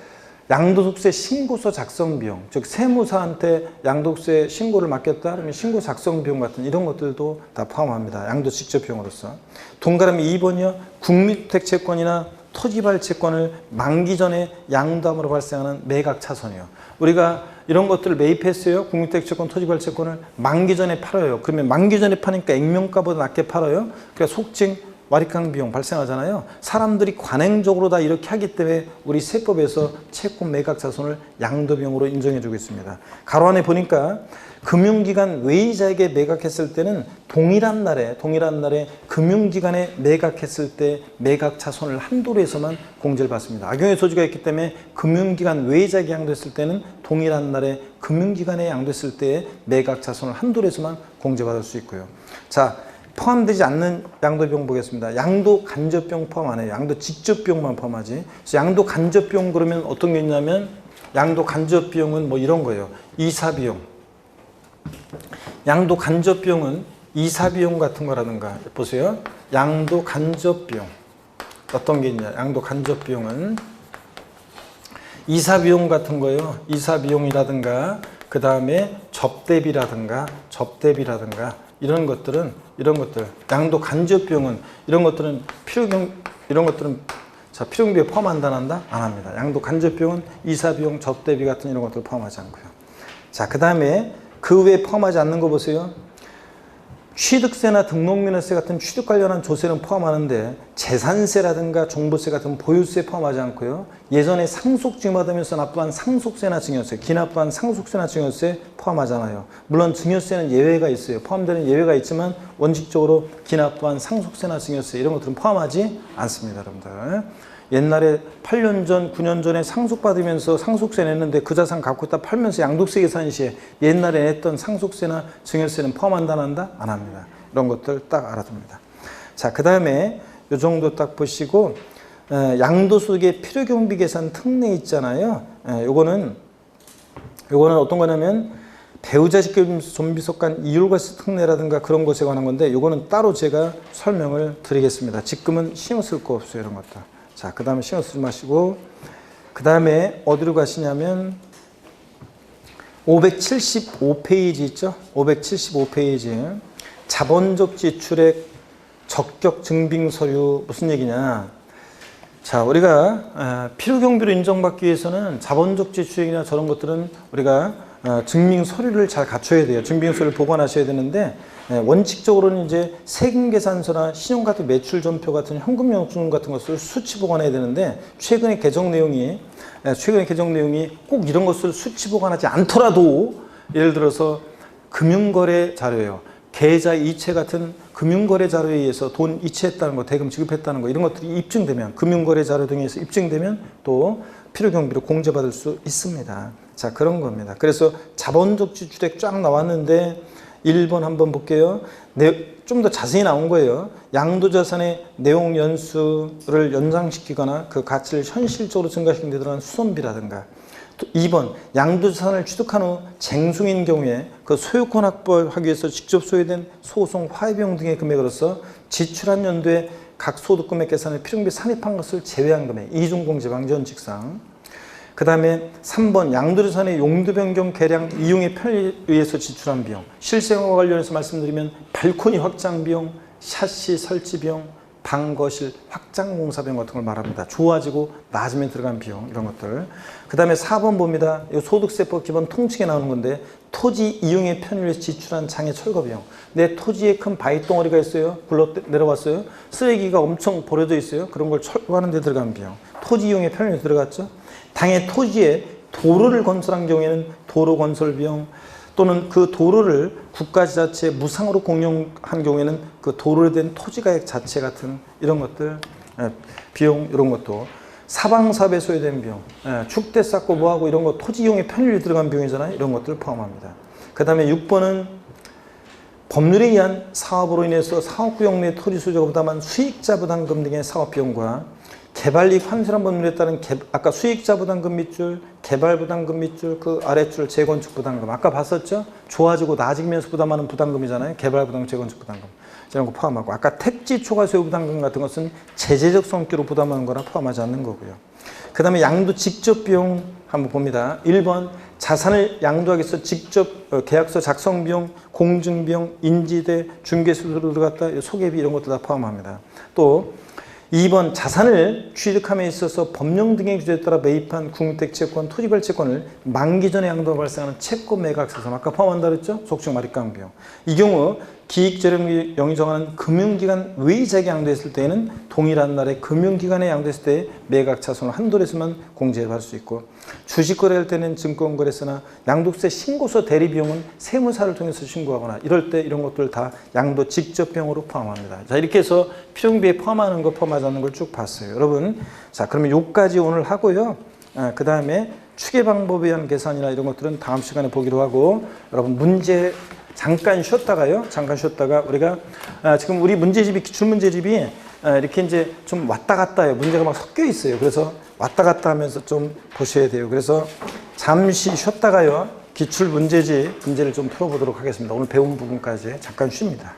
양도소득세 신고서 작성 비용, 즉 세무사한테 양도세 신고를 맡겼다 그러면 신고 작성 비용 같은 이런 것들도 다 포함합니다. 양도 직접 비용으로서. 동그라미 2번이요. 국민주택 채권이나 토지발 채권을 만기 전에 양도함으로 발생하는 매각 차손이요. 우리가 이런 것들을 매입했어요. 국민주택 채권, 토지발 채권을 만기 전에 팔아요. 그러면 만기 전에 파니까 액면가보다 낮게 팔아요. 그러니까 속칭 와리캉 비용 발생하잖아요. 사람들이 관행적으로 다 이렇게 하기 때문에 우리 세법에서 채권 매각 자손을 양도비용으로 인정해주고 있습니다. 가로 안에 보니까 금융기관 외이자에게 매각했을 때는 동일한 날에 금융기관에 매각했을 때 매각 차손을 한도로 해서만 공제를 받습니다. 악용의 소지가 있기 때문에 금융기관 외이자에게 양도했을 때는 동일한 날에 금융기관에 양도했을 때 매각 차손을 한도로 해서만 공제받을 수 있고요. 자, 포함되지 않는 양도비용 보겠습니다. 양도 간접비용 포함 안 해요. 양도 직접비용만 포함하지. 그래서 양도 간접비용 그러면 어떤 게 있냐면, 양도 간접비용은 뭐 이런 거예요. 이사비용. 양도 간접비용은 이사비용 같은 거라든가, 보세요. 양도 간접비용. 어떤 게 있냐. 양도 간접비용은 이사비용 같은 거예요. 이사비용이라든가, 그 다음에 접대비라든가, 이런 것들, 양도 간접비용은 이런 것들은 필요경비에 포함한다 안 한다? 안 합니다. 양도 간접비용은 이사비용, 접대비 같은 이런 것들 포함하지 않고요. 자, 그 다음에 그 외에 포함하지 않는 거 보세요. 취득세나 등록면허세 같은 취득 관련한 조세는 포함하는데 재산세라든가 종부세 같은 보유세 포함하지 않고요. 예전에 상속증 받으면서 납부한 상속세나 증여세, 기납부한 상속세나 증여세 포함하잖아요. 물론 증여세는 예외가 있어요. 포함되는 예외가 있지만 원칙적으로 기납부한 상속세나 증여세 이런 것들은 포함하지 않습니다. 여러분들. 옛날에 8년 전, 9년 전에 상속받으면서 상속세 냈는데 그 자산 갖고 있다 팔면서 양도세 계산 시에 옛날에 냈던 상속세나 증여세는 포함한다 안 한다? 안 합니다. 이런 것들 딱 알아둡니다. 자, 그 다음에 이 정도 딱 보시고 양도소득의 필요경비 계산 특례 있잖아요. 요거는 어떤 거냐면 배우자 직결 좀비 속한 이율과세 특례라든가 그런 것에 관한 건데 요거는 따로 제가 설명을 드리겠습니다. 지금은 신경 쓸 거 없어요. 이런 것들. 자, 그 다음에 신경 쓰지 마시고, 그 다음에 어디로 가시냐면, 575페이지 있죠? 575페이지. 자본적 지출액 적격 증빙 서류, 무슨 얘기냐. 자, 우리가 필요경비로 인정받기 위해서는 자본적 지출액이나 저런 것들은 우리가 증빙 서류를 잘 갖춰야 돼요. 증빙 서류를 보관하셔야 되는데, 원칙적으로는 이제 세금계산서나 신용카드 매출전표 같은 현금 영수증 같은 것을 수치 보관해야 되는데 최근의 개정 내용이 꼭 이런 것을 수치 보관하지 않더라도 예를 들어서 금융거래 자료예요. 계좌 이체 같은 금융거래 자료에 의해서 돈 이체했다는 거, 대금 지급했다는 거 이런 것들이 입증되면 금융거래 자료 등에서 입증되면 또 필요경비로 공제받을 수 있습니다. 자, 그런 겁니다. 그래서 자본적 지출액 쫙 나왔는데 1번 한번 볼게요. 좀 더 자세히 나온 거예요. 양도자산의 내용 연수를 연장시키거나 그 가치를 현실적으로 증가시키는 데 들어간 수선비라든가 2번 양도자산을 취득한 후 쟁송인 경우에 그 소유권 확보하기 위해서 직접 소요된 소송, 화해비용 등의 금액으로서 지출한 연도에 각 소득금액 계산에 필요경비 산입한 것을 제외한 금액 이중공제 방지 원칙상 그 다음에 3번 양도자산의 용도 변경 개량 이용의 편의에 의해서 지출한 비용 실생활과 관련해서 말씀드리면 발코니 확장 비용, 샤시 설치 비용, 방, 거실 확장 공사 비용 같은 걸 말합니다. 좋아지고 나아지면 들어간 비용 이런 것들. 그 다음에 4번 봅니다. 이 소득세법 기본 통칙에 나오는 건데 토지 이용의 편의를 위해서 지출한 장애 철거 비용. 내 토지에 큰 바위 덩어리가 있어요. 굴러 내려왔어요. 쓰레기가 엄청 버려져 있어요. 그런 걸 철거하는 데 들어간 비용. 토지 이용의 편의에 들어갔죠. 당의 토지에 도로를 건설한 경우에는 도로 건설 비용 또는 그 도로를 국가지자체에 무상으로 공용한 경우에는 그 도로에 대한 토지가액 자체 같은 이런 것들 비용 이런 것도 사방사업에 소요된 비용 축대 쌓고 뭐하고 이런 거 토지 이용의 편의를 들어간 비용이잖아요. 이런 것들을 포함합니다. 그 다음에 6번은 법률에 의한 사업으로 인해서 사업구역 내 토지 소유자가 부담한 수익자 부담금 등의 사업비용과 개발이익 환수란 법률에 따른 아까 수익자 부담금 밑줄, 개발 부담금 밑줄, 그 아랫줄 재건축 부담금 아까 봤었죠? 좋아지고 나아지면서 부담하는 부담금이잖아요. 개발 부담금, 재건축 부담금 이런 거 포함하고 아까 택지 초과 소요 부담금 같은 것은 제재적 성격으로 부담하는 거라 포함하지 않는 거고요. 그 다음에 양도 직접 비용 한번 봅니다. 1번 자산을 양도하기 위해서 직접 계약서 작성 비용, 공증 비용, 인지대, 중개수수로 들어갔다 소개비 이런 것도 다 포함합니다. 또 2번 자산을 취득함에 있어서 법령 등의 규제에 따라 매입한 국민택 채권, 토지발 채권을 만기 전에 양도가 발생하는 채권 매각세선 아까 포함한다 그랬죠? 속칭 말입강 비용. 이 경우 기익재량령이 정하는 금융기관 외의자에게 양도했을 때에는 동일한 날에 금융기관에 양도했을 때 매각차손을 한도에서만 공제받을 수 있고 주식거래할 때는 증권거래소나 양도세 신고서 대리비용은 세무사를 통해서 신고하거나 이럴 때 이런 것들 다 양도 직접 비용으로 포함합니다. 자, 이렇게 해서 필요경비에 포함하는 거 포함하지 않는 걸 쭉 봤어요. 여러분, 자, 그러면 요까지 오늘 하고요. 그 다음에 추계 방법에 의한 계산이나 이런 것들은 다음 시간에 보기로 하고 여러분 문제 잠깐 쉬었다가 우리가 지금 우리 문제집이 기출문제집이 이렇게 이제 좀 왔다 갔다 해요. 문제가 막 섞여 있어요. 그래서 왔다 갔다 하면서 좀 보셔야 돼요. 그래서 잠시 쉬었다가요. 기출문제집 문제를 좀 풀어보도록 하겠습니다. 오늘 배운 부분까지 잠깐 쉽니다.